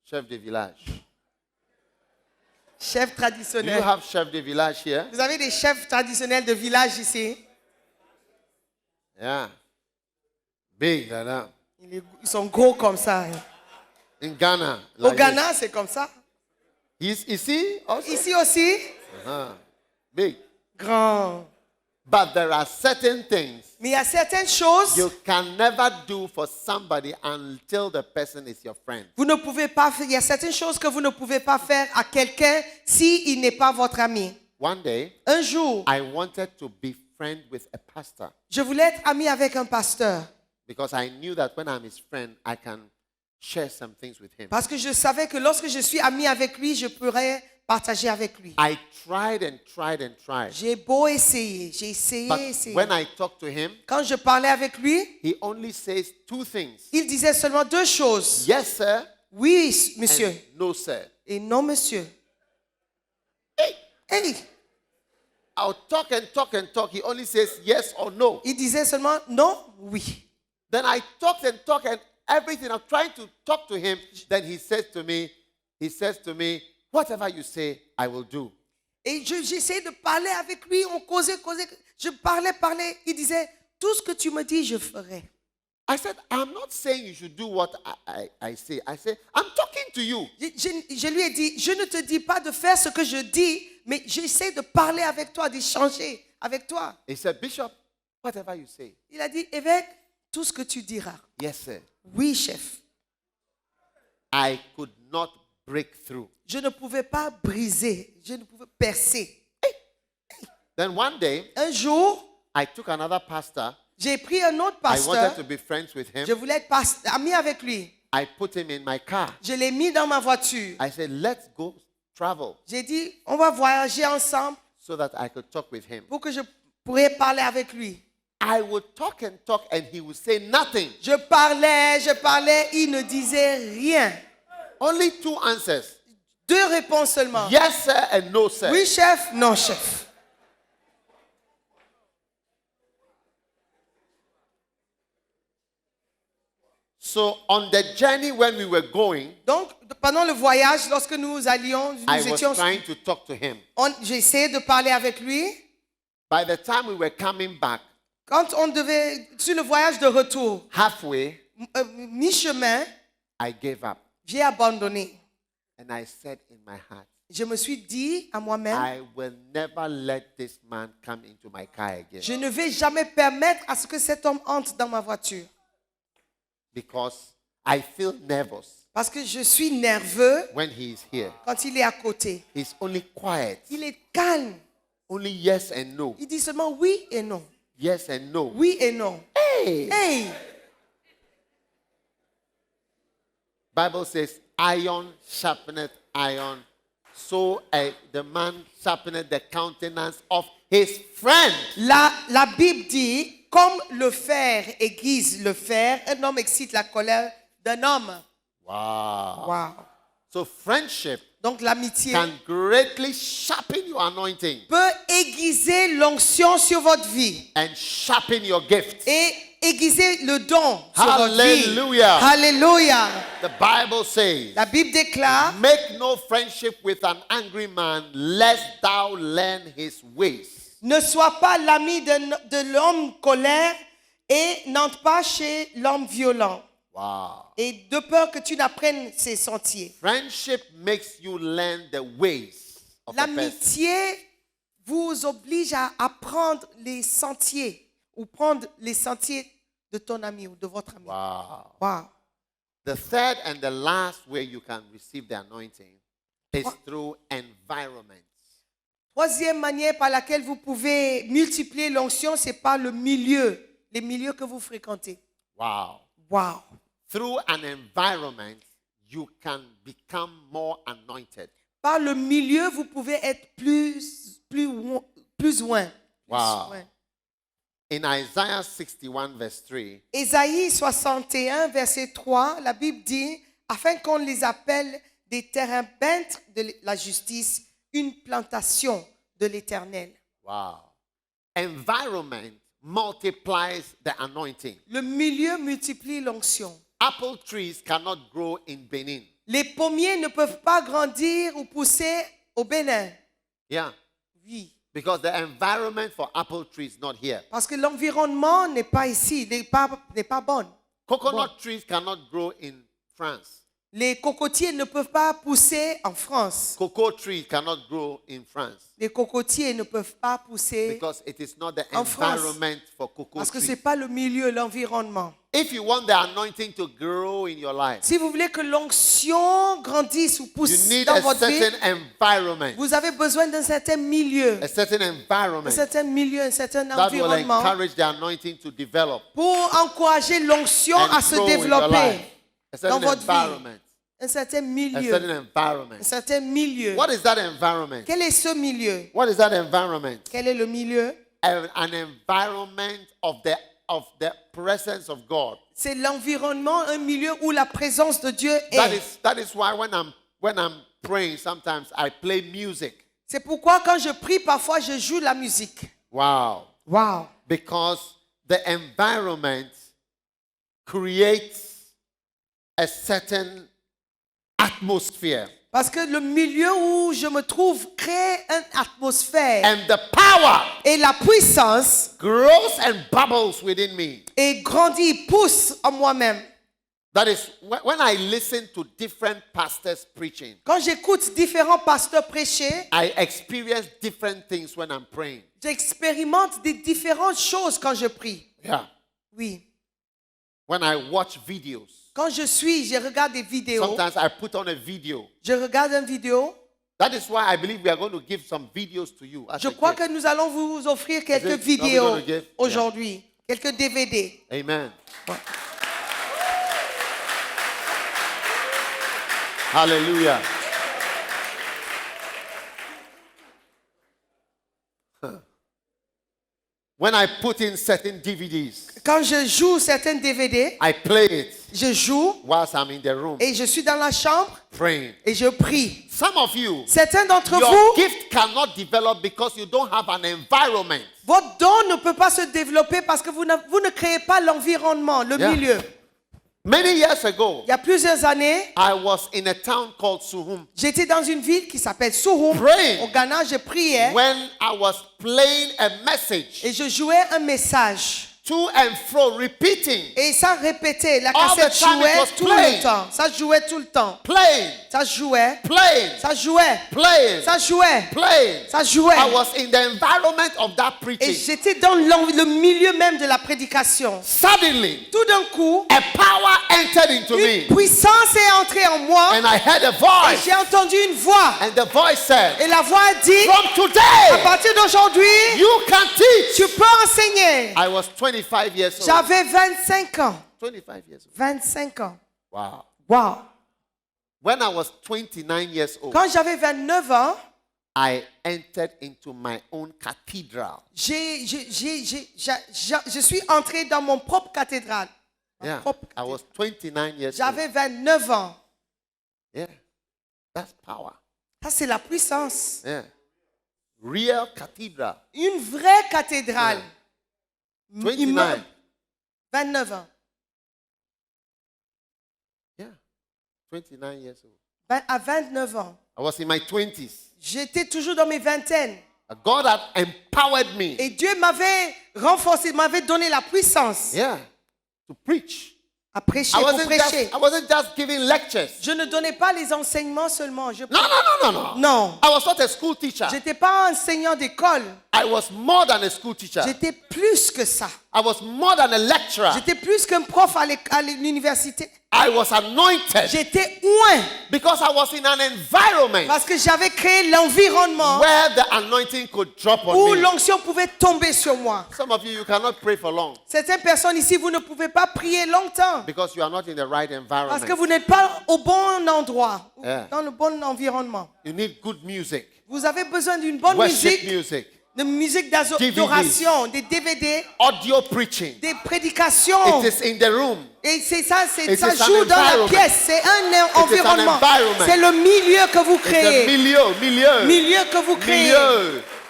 chef de village. Chefs Do you traditionnels. have chef de village here? Vous avez des chefs traditionnels de village ici? Yeah. Big like that. Ils sont gros comme ça. In Ghana. Au Like Ghana, c'est comme ça. this. Is he also? Ici aussi, Big. grand. But there are certain things Mais il y a certaines choses, you can never do for somebody until the person is your friend. vous ne pouvez pas faire. Il y a certaines choses que vous ne pouvez pas faire à quelqu'un s'il n'est pas votre ami. One day, Un jour, I wanted to be friend with a pastor je voulais être ami avec un pasteur because I knew that when I'm his friend, I can share some things with him. parce que je savais que lorsque je suis ami avec lui, je pourrais partager avec lui. I tried and tried and tried. J'ai beau essayer, j'ai But essayé. when I talked to him, Quand je parlais avec lui, he only says two things. il disait seulement deux choses. Yes, sir. Oui, monsieur. And no, sir. Et non, monsieur. Hey, Hey, I'll talk and talk and talk. He only says yes or no. il disait seulement non, oui. Then I talked and everything. I'm trying to talk to him. Then he says to me, whatever you say, I will do. Et j'essayais de parler avec lui, on causait. Je parlais. Il disait, tout ce que tu me dis, je ferai. I said, I'm not saying you should do what I say. I say, I'm talking to you. Je lui ai dit, je ne te dis pas de faire ce que je dis, mais j'essaie de parler avec toi, d'échanger avec toi. He said, Bishop, whatever you say. Il a dit, évêque, tout ce que tu diras. Yes, sir. Oui, chef. I could not break through. Je ne pouvais pas briser, je ne pouvais percer. Then one day, Un jour, I took another pastor. j'ai pris un autre I wanted pasteur. to be friends with him. Je voulais être ami avec lui. I put him in my car. Je l'ai mis dans ma voiture. I said, let's go travel J'ai dit, on va voyager ensemble so that I could talk with him. pour que je pourrais parler avec lui. I would talk and he would say nothing. Je parlais, il ne disait rien. Only two answers. Deux réponses seulement. Yes, sir, and no, sir. Oui, chef, non, chef. So on the journey when we were going, Donc, pendant le voyage, lorsque nous allions, I nous was étions, trying to talk to him. j'ai essayé de parler avec lui. By the time we were coming back, Quand on devait, sur le voyage de retour, halfway, mi-chemin, I gave up. j'ai abandonné. And I said in my heart, Je me suis dit à moi-même, I will never let this man come into my car again. je ne vais jamais permettre à ce que cet homme entre dans ma voiture. Because I feel nervous Parce que je suis nerveux when he is here. quand il est à côté. He's only quiet. Il est calme. Only yes and no. Il dit seulement oui et non. Yes and no. Oui et non. Hey! Hey! Bible says, iron sharpeneth iron. So the man sharpeneth the countenance of his friend. La Bible dit, comme le fer aiguise le fer, un homme excite la colère d'un homme. Wow. Wow. So friendship Donc l'amitié can greatly sharpen your anointing peut aiguiser l'onction sur votre vie and sharpen your gift. et aiguiser le don sur votre vie. Hallelujah. Alléluia. The Bible says, La Bible déclare, make no friendship with an angry man, lest thou learn his ways. ne sois pas l'ami de l'homme colère et n'entre pas chez l'homme violent. Wow. Et de peur que tu n'apprennes ses sentiers. Friendship makes you learn the ways of a person. L'amitié vous oblige à apprendre les sentiers ou prendre les sentiers de ton ami ou de votre ami. Wow. Wow. The third and the last way you can receive the anointing is through environments. Troisième manière par laquelle vous pouvez multiplier l'onction, c'est par le milieu, les milieux que vous fréquentez. Wow. Wow. Through an environment, you can become more anointed. Par le milieu, vous pouvez être plus loin. Wow. In Isaiah 61, verse 3, Ésaïe 61, verset 3, la Bible dit, afin qu'on les appelle des terrains peintres de la justice, une plantation de l'Éternel. wow. Environment multiplies the anointing. Le milieu multiplie l'onction. Apple trees cannot grow in Benin. Les pommiers ne peuvent pas grandir ou pousser au Bénin. Yeah. Oui, Because the environment for apple trees is not here. parce que l'environnement n'est pas ici, n'est pas bon. Coconut trees cannot grow in France. Les cocotiers ne peuvent pas pousser en France. Cocoa trees cannot grow in France. Les cocotiers ne peuvent pas pousser Because it is not the En France. environment for cocoa parce que ce trees. n'est pas le milieu, l'environnement. If you want the anointing to grow in your life, Si vous voulez que l'onction grandisse ou you pousse need dans a votre vie, certain environment. vous avez besoin d'un certain milieu, A certain un environment certain milieu, un certain that will environnement encourage the anointing to develop pour encourager l'onction and à se grow in your développer. life. A certain dans votre vie. environment. Un certain A milieu. certain Un environment. certain milieu. What is that environment? Quel est ce milieu? What is that environment? Quel est le milieu? An environment of the presence of God. C'est l'environnement, un milieu où la présence de Dieu That est. is why when I'm praying, sometimes I play music. C'est pourquoi quand je prie, parfois je joue la musique. Wow. Wow. Because the environment creates a certain atmosphere. Parce que le milieu où je me trouve crée une atmosphère. And the power Et la puissance grows and bubbles within me. est grandit, pousse en moi-même. That is when I listen to different pastors preaching, Quand j'écoute différents pasteurs prêcher, I experience different things when I'm praying. j'expérimente des différentes choses quand je prie. Yeah. Oui. When I watch videos, Quand je regarde des vidéos. sometimes I put on a video. Je regarde une vidéo. That is why I believe we are going to give some videos to you. as Je a crois gift. que nous allons vous offrir quelques it- are we vidéos gonna give? aujourd'hui. Quelques DVD. Amen. Hallelujah. When I put in certain DVDs, Quand je joue certains DVD, I play it je joue whilst I'm in the room et je suis dans la chambre praying. et je prie. Some of you, Certains d'entre your vous, gift cannot develop because you don't have an environment. votre don ne peut pas se développer parce que vous ne créez pas l'environnement, le Yeah. milieu. Many years ago, Il y a plusieurs années, I was in a town called Suhum. j'étais dans une ville qui s'appelle Suhum. Praying. Au Ghana, je priais When I was playing a message et je jouais un message. to and fro, repeating, Et ça répétait, la All the cassette time it jouait was tout playing. le temps. Ça jouait tout le temps. playing, Ça jouait, playing, ça jouait, playing, ça jouait, playing. ça jouait. I was in the environment of that Et preaching. j'étais dans le milieu même de la prédication. Suddenly, Tout d'un coup, a power entered into une me, puissance est entrée en moi. and I heard a Et voice, j'ai entendu une voix. and the voice said, Et la voix a dit, "From à today, partir d'aujourd'hui, you can teach." tu peux enseigner. I was 25 years old. J'avais 25 ans. 25 years old. 25 ans. Wow. Wow. When I was 29 years old, Quand j'avais 29 ans, I entered into my own cathedral. je suis entré dans mon propre cathédrale. Ma Yeah. propre I was 29 years old. J'avais 29 ans. Yeah. That's power. Ça, c'est la puissance. Yeah. Real cathedral. Une vraie cathédrale. 29. Immeuble. 29 ans. Yeah. 29 years old. À 29 ans. I was in my 20s. J'étais toujours dans mes vingtaines. God had empowered me. Et Dieu m'avait renforcé, m'avait donné la puissance Yeah. To preach. à prêcher, I pour wasn't prêcher. just giving lectures. Je ne donnais pas les enseignements seulement. No. Non. I was not a school teacher. Je n'étais pas enseignant d'école. I was more than a school teacher. J'étais plus que ça. I was more than a lecturer. J'étais plus qu'un prof à l'université. I was anointed J'étais oint because I was in an environment parce que j'avais créé l'environnement where the anointing could drop où on me. l'onction pouvait tomber sur moi. Some of you cannot pray for long Certaines personnes ici, vous ne pouvez pas prier longtemps because you are not in the right parce que environment. vous n'êtes pas au bon endroit, Yeah. dans le bon environnement. You need good music, Vous avez besoin d'une bonne worship musique, music, de musique DVDs. d'adoration, des DVD, audio preaching. des prédications. It is in the room. Et c'est ça, It ça is an joue dans la environment. pièce. C'est un environnement. environment. C'est le milieu que vous It's the créez. milieu. Milieu que vous créez.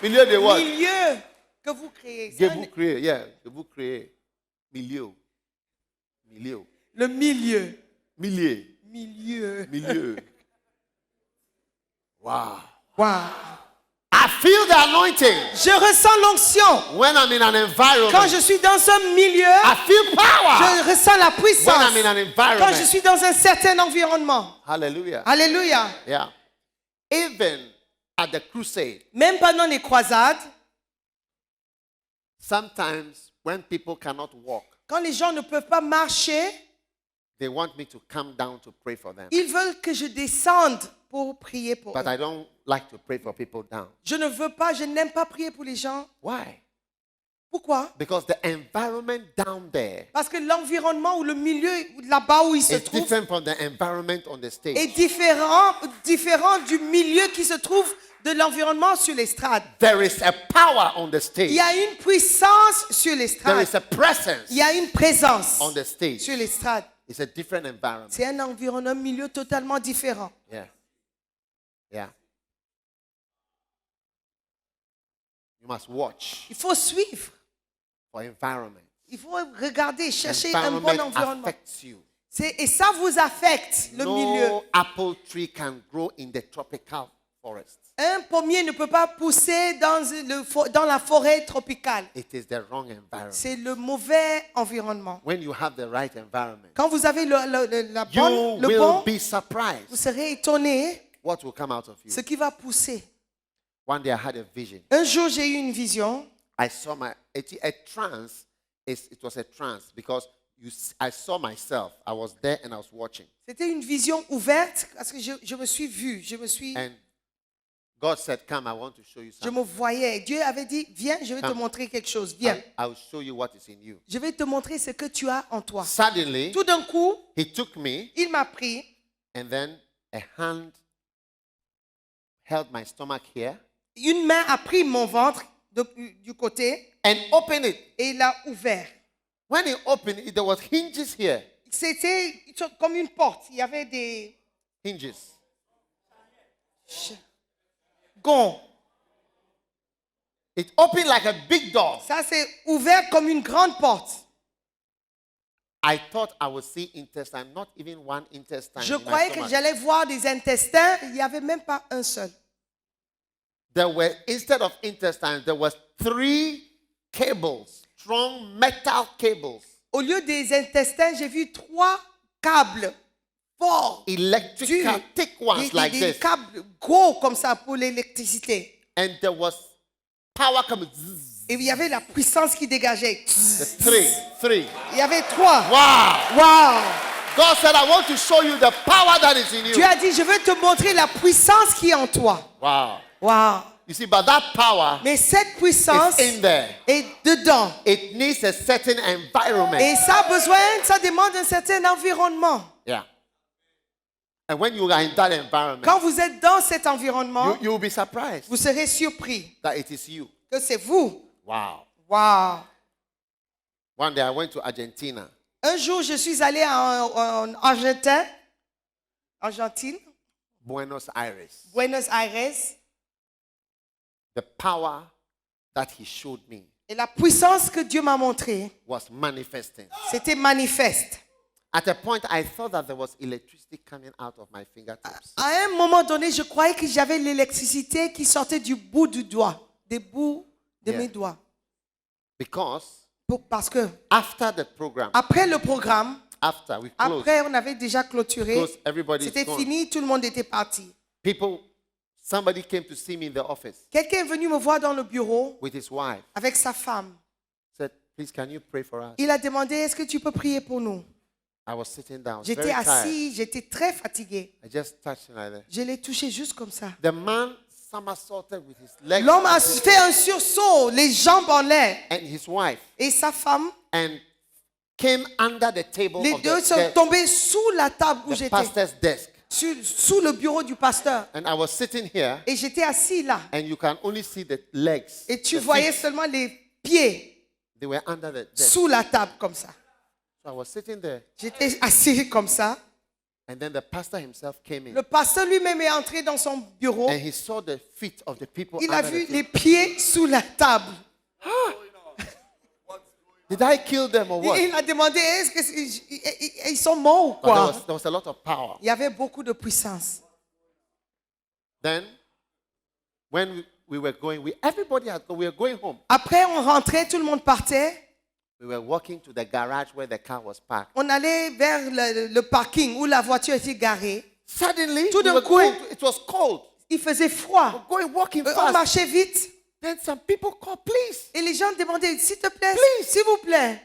Milieu de what? Milieu que vous créez. Que C'est vous créez, yeah. Que vous créez. Milieu. le milieu. Milieu. Milieu. Wow. Wow. I feel the anointing Je ressens l'onction. when I'm in an environment. Quand je suis dans un milieu, I feel power je ressens la when puissance. I'm in an Quand je environment. suis dans un certain environnement. Hallelujah. Alléluia. Yeah. Even at the crusade, Même pendant les croisades, sometimes when people cannot walk, quand les gens ne peuvent pas marcher, they want me to come down to pray for them. ils veulent que je descende pour prier pour But eux. I don't like to pray for people down. Je ne veux pas, je n'aime pas prier pour les gens. Why? Pourquoi? Because the environment down there Parce que l'environnement ou le milieu là-bas où ils se is trouvent different from the environment on the est stage. différent du milieu qui se trouve de l'environnement sur l'estrade. There is a power on the Il stage. y a une puissance sur There l'estrade. is a presence Il y a une présence on the stage. sur l'estrade. It's a different environment. C'est un environnement, un milieu totalement différent. Yeah. Yeah. You must watch Il faut suivre. for environment. Il faut regarder, chercher un bon Environment environnement. affects you. Et ça vous affecte, le milieu. No apple tree can grow in the tropical forest. Un pommier ne peut pas pousser dans la forêt tropicale. It is the wrong environment. C'est le mauvais environnement. When you have the right environment, Quand vous avez you le will bon, be surprised vous serez étonné what will come out of you. ce qui va pousser. One day I had a vision. Un jour, j'ai eu une vision. I saw a trance. It was a trance because I saw myself. I was there and I was watching. C'était une vision ouverte parce que je me suis vu. And God said, "Come, I want to show you Je me something. voyais. Dieu avait dit, viens, je vais te montrer quelque chose. Viens. I will show you what is in you." Je vais te montrer ce que tu as en toi. Suddenly, Tout d'un coup, He took me, il m'a pris. and then a hand held my stomach here Une main a pris mon ventre du côté and opened it. et l'a ouvert. When He opened it, there was hinges here. C'était comme une porte. Il y avait des Hinges. gonds. It opened like a big door. Ça, c'est ouvert comme une grande porte. I thought I would see intestine, not even one intestine. Je in my croyais que stomach. j'allais voir des intestins. Il n'y avait même pas un seul. There were, instead of intestines, there was 3 cables, strong metal cables, Au lieu des intestins, j'ai vu 3 câbles forts. electrical, durs. thick ones like Des this. câbles gros comme ça pour l'électricité. And there was power coming. Zzz. Et il y avait la puissance qui dégageait. The three. Il y avait 3. Wow. Wow! God said, I want to show you the power that is in Dieu you. a dit, je veux te montrer la puissance qui est en toi. Wow. Wow! You see, but that power Mais cette puissance is in there. est dedans. It needs a certain environment. Et ça a besoin, ça demande un certain environnement. Yeah. And when you are in that environment, Quand vous êtes dans cet environnement, you will be surprised vous serez surpris that it is you. que c'est vous. Wow. Wow! One day I went to Argentina. Un jour, je suis allé en Argentine, Buenos Aires. Buenos Aires, The power that He showed me et la puissance que Dieu m'a montrée, was manifesting. c'était manifeste. At a point, I thought that there was electricity coming out of my fingertips. À un moment donné, je croyais que j'avais l'électricité qui sortait du bout du doigt, des bouts de Yeah. mes doigts. Because Parce que after the program, après le programme, after we closed, après on avait déjà clôturé, everybody is c'était gone. fini, tout le monde était parti. Somebody came to see me in the office Quelqu'un est venu me voir dans le bureau with his wife. avec sa femme. Said, please, can you pray for us? Il a demandé, est-ce que tu peux prier pour nous? I was sitting down. J'étais Very tired. assis, j'étais très fatigué. I just touched him like that. Je l'ai touché juste comme ça. The man somersaulted with his legs L'homme a fait un sursaut, les jambes en l'air. and his wife Et sa femme, and came under the table les of deux sont tombés sous la table où the j'étais, pastor's desk. sous le bureau du pasteur. And I was sitting here, Et j'étais assis là. and you can only see the legs. Et tu the voyais feet. seulement les pieds They were under the desk. sous la table comme ça. So I was sitting there, J'étais assis comme ça. and then the pastor himself came in, Le pasteur lui-même est entré dans son bureau. and he saw the feet of the people. Il a under the vu table. les pieds sous la table. Did I kill them or what? Et il a demandé, est-ce que ils sont morts ou But quoi? there was a lot of power. Il y avait beaucoup de puissance. Then, when we were going, everybody had we were going home. Après, on rentrait, tout le monde partait. We were walking to the garage where the car was parked. On allait vers le parking où la voiture était garée. Suddenly, Tout we d'un were coup, going it was cold. il faisait froid. We're walking On fast. marchait vite. Then some people called, please. Et les gens demandaient, s'il te plaît, Please. s'il vous plaît.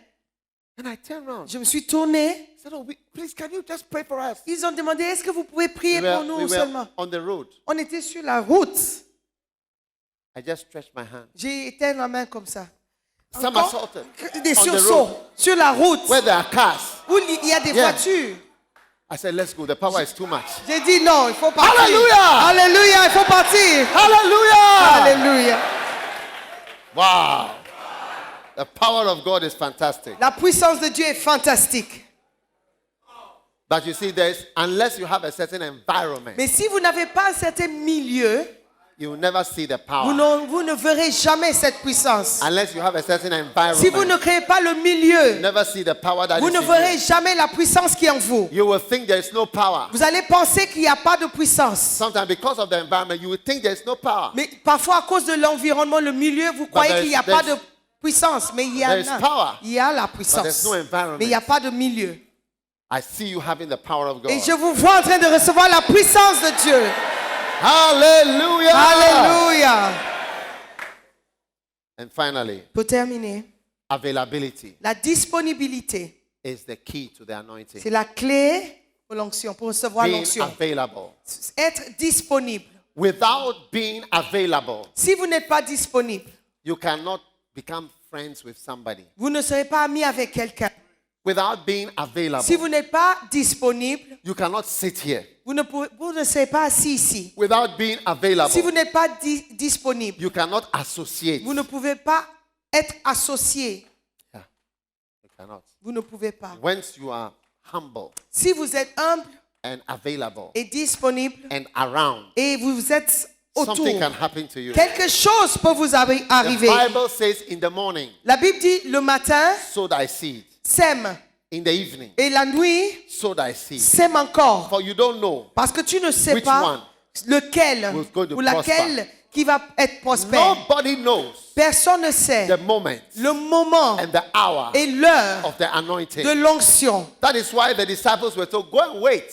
And I turned around. Je me suis tournée. I said, oh, please, can you just pray for us? Ils ont demandé, est-ce que vous pouvez prier pour nous we were seulement? on the road. On était sur la route. I just stretched my hand. J'ai éteint la main comme ça. Some Encore, assaulted. des on the sursauts road. sur la route Where there are cars. où il y a des Yeah. voitures. I said, let's go. The power is too much. J'ai dit non, il faut partir. Alléluia! Alléluia, il faut partir. Hallelujah! Alléluia. Wow. The power of God is fantastic. La puissance de Dieu est fantastique. But you see, unless you have a certain environment, Mais si vous n'avez pas un certain milieu, you will never see the power. vous ne verrez jamais cette puissance. Unless you have a certain Si vous ne environment, créez pas le you milieu, never see the power that vous is ne in verrez you. jamais la puissance qui est en vous. You will think there is no power. Vous allez penser qu'il n'y a pas de puissance. Sometimes because of the environment, you will think there is no power. Mais parfois, à cause de l'environnement, le milieu, vous croyez qu'il n'y a pas de puissance. Mais il y en there is power. a. Il y a la But puissance. there's no environment. Mais il n'y a pas de milieu. I see you having the power of God. Et je vous vois en train de recevoir la puissance de Dieu. Hallelujah! Alléluia. And finally, Pour terminer, availability la disponibilité, is the key to the anointing. c'est la clé pour l'onction, pour recevoir Being l'onction. available. Être disponible. Without being available, Si vous n'êtes pas disponible, you cannot become friends with somebody. vous ne serez pas ami avec quelqu'un. Without being available, Si vous n'êtes pas disponible, you cannot sit here. vous ne serez pas assis ici. Without being available, Si vous n'êtes pas disponible, you cannot associate. vous ne pouvez pas être associé. Yeah, you cannot. Vous ne pouvez pas. Once you are humble Si vous êtes humble and available et disponible and around, et vous êtes autour, something can happen to you. quelque chose peut vous The arriver. Bible says in the morning, La Bible dit le matin, sow thy seed. sème. In the evening, Et la nuit, sow thy seed. sème encore. For you don't know Parce que tu ne sais which pas one lequel will go to ou laquelle qui va être prospère. Nobody knows Personne ne sait the moment le moment and the hour et l'heure of the anointing. de l'onction. That is why the disciples were told, go and wait.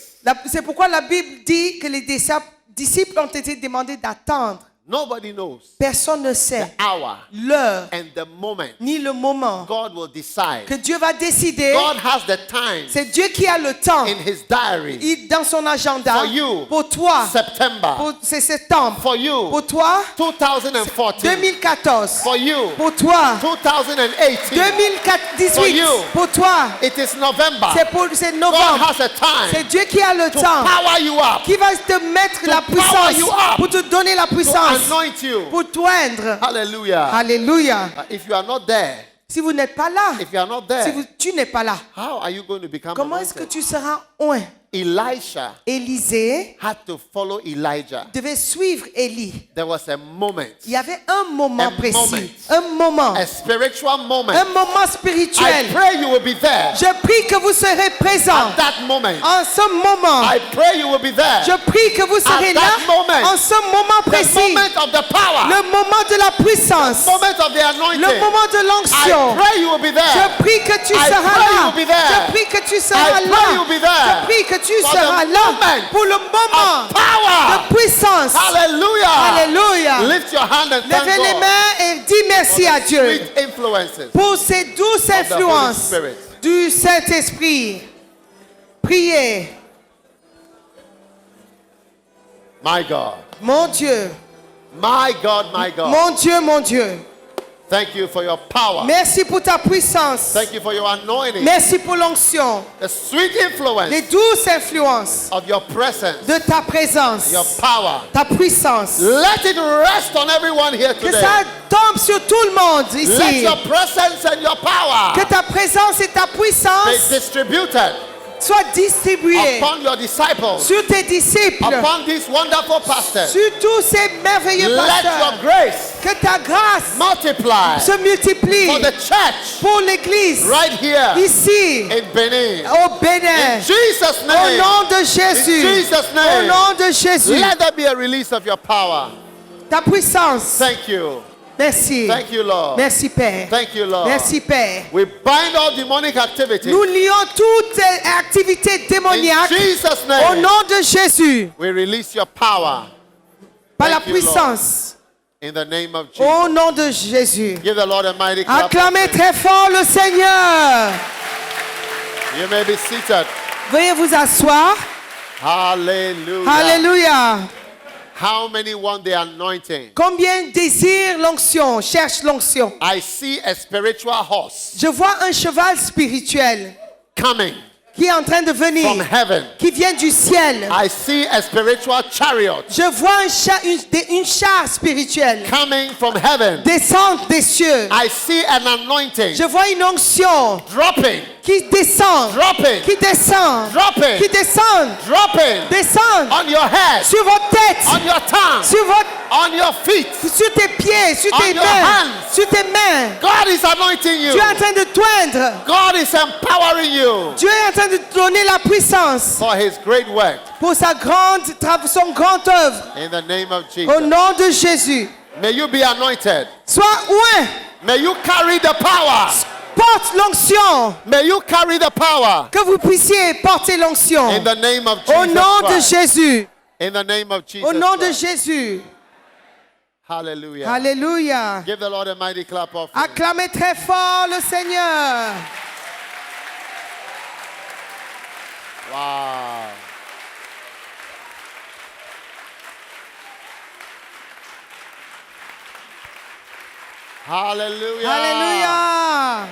C'est pourquoi la Bible dit que les disciples ont été demandés d'attendre. Nobody knows Personne ne the sait hour l'heure and the moment. ni le moment God will decide. que Dieu va décider. God has the time C'est Dieu qui a le temps in his diary. dans son agenda For you, pour toi. September. C'est septembre. For you, Pour toi, 2014. 2014. For you, Pour toi, 2018. 2018. you. Pour toi, It is November. c'est God novembre. has a time C'est Dieu qui a le to temps, power you up, qui va te mettre la power puissance, you up, pour te donner la to puissance, anoint you. pour t'oindre. Hallelujah. Alléluia. If you are not there, Si vous n'êtes pas là, if you are not there, tu n'es pas là, how are you going to become comment est-ce que anointed? tu seras oint? Elisha Élisée had to follow Elijah. devait suivre Élie. There was a moment, Il y avait un moment A précis, moment. un moment, a spiritual moment. un moment I spirituel. pray you will be there Je prie que vous serez présents at that moment. en ce moment. I pray you will be there. Je prie que vous serez At là that moment. en ce moment The précis, moment of the power, le moment de la puissance, moment of the anointing. le moment de I l'onction. pray you will be there. Je prie que tu I seras pray là. you'll be there. Je prie que tu seras I pray là. you'll be there. Je prie que tu For seras the là moment pour le moment of power. de puissance. Hallelujah. Alléluia. Lift your hand and thank Levez les God mains et dis merci for à the Dieu sweet influences pour ces douces of the Holy influences Spirit. du Saint-Esprit. Priez. My God. Mon Dieu. My God, my God. Mon Dieu, mon Dieu. Thank you for your power. Merci pour ta puissance. Thank you for your anointing. Merci pour l'onction. The sweet influence Les douces influences of your presence, de ta présence. your power. Ta puissance. Let it rest on everyone here Que today. ça tombe sur tout le monde Let ici. your presence and your power Que ta présence et ta be puissance distributed soient distribuées upon your disciples, sur tes disciples, upon these wonderful pastors. sur tous ces merveilleux Let pasteurs. your grace Que ta grâce multiply se multiplie for the church pour l'Église right here ici in Benin. au Bénin. In Jesus' Au name. nom de In Jésus. Jesus' Au name. nom de Jésus. Let there be a release of your power. Ta puissance. Thank you. Merci. Thank you, Lord. Merci Père. Thank you, Lord. Merci Père. We bind all demonic activity. Nous lions toute activité In démoniaque Jesus' au name. nom de Jésus. We release your power Par la Thank you, Lord. puissance. in the name of Jesus. Au nom de Jésus. Give the Lord a mighty clap. Acclamez of praise. très fort le Seigneur. You may be seated. Veuillez vous asseoir. Hallelujah. Alléluia. How many want the anointing? Combien désirent l'onction, cherchent l'onction? I see a spiritual horse Je vois un cheval spirituel coming qui est en train de venir, from heaven. qui vient du ciel. I see a spiritual chariot Je vois une char spirituelle coming from heaven. descendre des cieux. I see an anointing Je vois une onction dropping, qui descend, dropping, qui descend, dropping, qui descend, dropping descend on your head, sur votre tête, on your tongue, on your feet. sur tes pieds, sur On tes your mains, hands. sur tes mains. God is anointing you. Tu es en train de toindre. God is empowering you Dieu est en train de te donner la puissance for his great work pour son grande œuvre. in the name of Au Jesus. nom de Jésus. May you be anointed. Sois oint, May you carry the power. porte l'onction. May you carry the power Que vous puissiez porter l'onction. in the name of Au Jesus nom de Christ. Jésus. In the name of Jesus Au nom de Christ. Jésus. Hallelujah. Alléluia. Give the Lord a mighty clap of praise. Acclamez très fort le Seigneur. Wow. Hallelujah. Alléluia.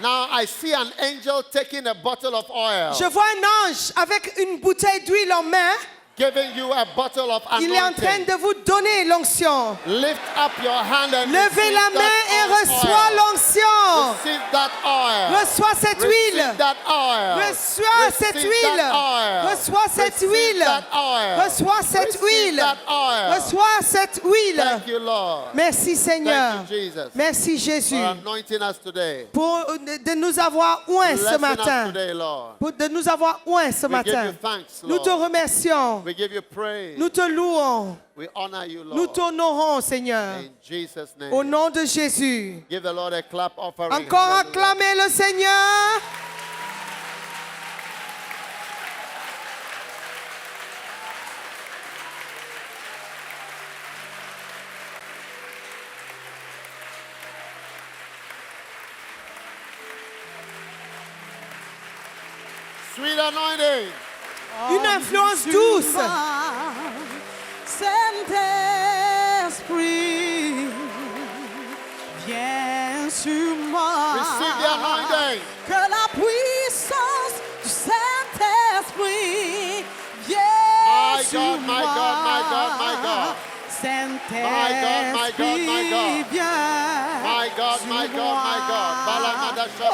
Now I see an angel taking a bottle of oil, Je vois un ange avec une bouteille d'huile en main. giving you a bottle of Il est en train anointing. de vous donner l'onction. Lift up your hand and Levez receive la main that et reçois oil. l'onction. Receive that oil. Reçois cette huile. Receive that oil. Reçois cette Receive huile. that oil. Reçois cette Receive huile. that oil. Reçois cette Receive huile. that oil. Reçois cette huile. Thank you, Lord. Merci Seigneur. Thank you, Jesus. Merci Jésus For anointing us today. pour de nous avoir oint ce Blessing us matin. today, Lord. Pour de nous avoir oint ce We give matin. you thanks, Nous te Lord. remercions. We give you praise. Nous te louons. We honor you, Nous Lord. t'honorons Seigneur. In Jesus' name. Au nom de Jésus. Give the Lord a clap offering. Encore Hallelujah. acclamez le Seigneur. Sweet anointing. Une influence douce. Saint-Esprit, viens sur moi. Receive the anointing. Que la puissance du Saint-Esprit vienne My sur God, moi. my God, my God, my God. Saint-Esprit, My God, my God, my God. viens My God, sur my God, moi. my God. Balamadasha, Oh,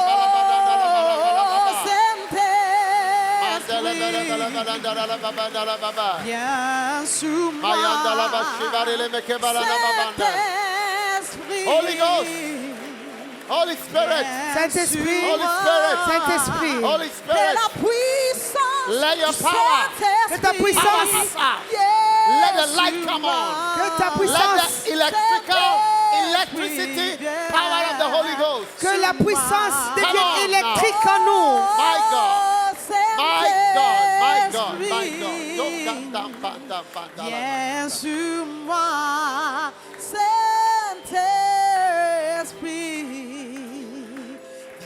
Saint-Esprit, viens sur moi. Saint-Esprit, Holy Ghost. Holy Spirit. Saint-Esprit. Holy Spirit. Saint-Esprit. Holy que Spirit. la puissance Let your du power. Que ta Saint-Esprit puissance. vienne Let the light sur come moi. on. Que ta Let puissance. the electricity power of the Holy Ghost. Que la puissance Come on devienne now. électrique en nous. My God. My God, my God, my Saint-Esprit, God. viens sur moi, Saint-Esprit,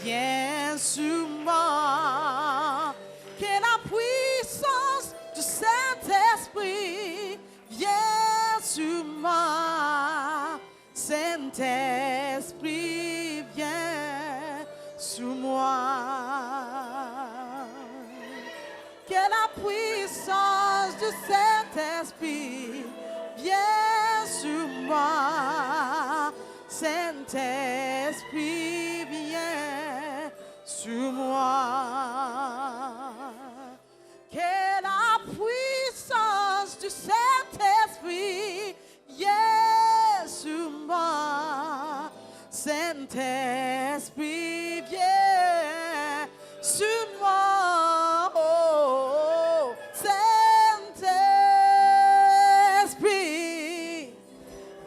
viens sur moi, que Saint-Esprit, viens sur moi. Que la puissance du Saint-Esprit vienne sur moi. Saint-Esprit, viens sur moi. Que la puissance du Saint-Esprit vienne sur moi. Saint-Esprit, viens sur moi. Oh, Saint-Esprit,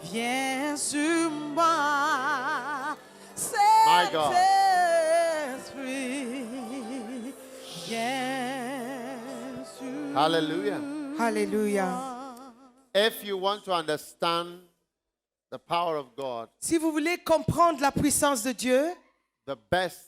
viens sur moi. God. Saint-Esprit, viens sur Hallelujah. Alléluia. If you want to understand the power of God, Si vous voulez comprendre la puissance de Dieu, the best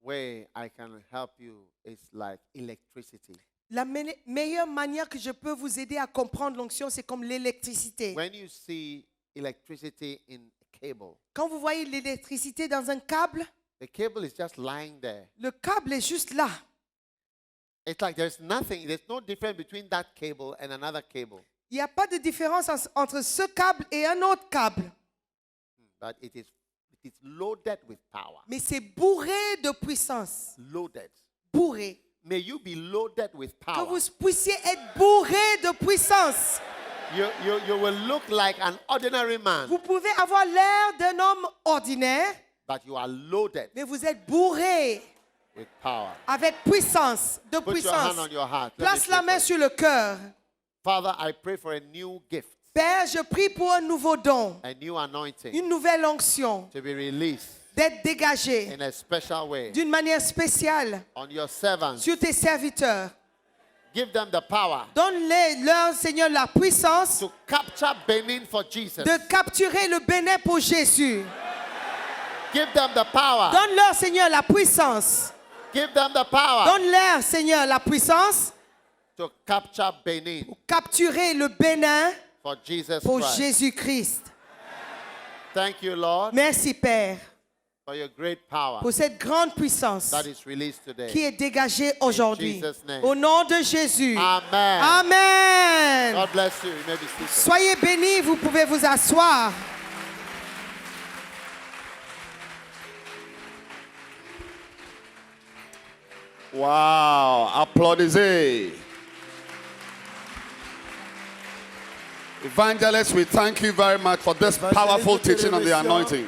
way I can help you is like electricity. la meilleure manière que je peux vous aider à comprendre l'onction, c'est comme l'électricité. When you see electricity in a cable, Quand vous voyez l'électricité dans un câble, the cable is just lying there. le câble est juste là. It's like there's no difference between that cable and another cable. Il n'y a pas de différence entre ce câble et un autre câble. But it is loaded with power. Mais c'est bourré de puissance. Loaded. Bourré. May you be loaded with Que power. vous puissiez être bourré de puissance. You will look like an ordinary man, Vous pouvez avoir l'air d'un homme ordinaire, but you are loaded mais vous êtes bourré with power. avec puissance, de Put your puissance. hand on your heart. Let me Place la pray main for you. sur le cœur. Father, I pray for a new gift, Père, je prie pour un nouveau don, a new anointing une nouvelle onction, to be released d'être dégagé in a special way d'une manière spéciale on your servants. sur tes serviteurs. Give them the power Donne-leur, Seigneur, la puissance to capture Benin for Jesus. de capturer le Bénin pour Jésus. Give them the power. Donne-leur, Seigneur, la puissance. Give them the power Donne-leur, Seigneur, la puissance to capture Benin pour capturer le Bénin for Jesus pour Christ. Jésus-Christ. Thank you, Lord, Merci, Père, for your great power pour cette grande puissance that is released qui today. est dégagée aujourd'hui. Jesus' name. Au nom de Jésus. Amen. Amen. God bless you. You may be seated. Soyez bénis, vous pouvez vous asseoir. Wow, applaudissez. Evangelist, we thank you very much for this powerful teaching on the anointing.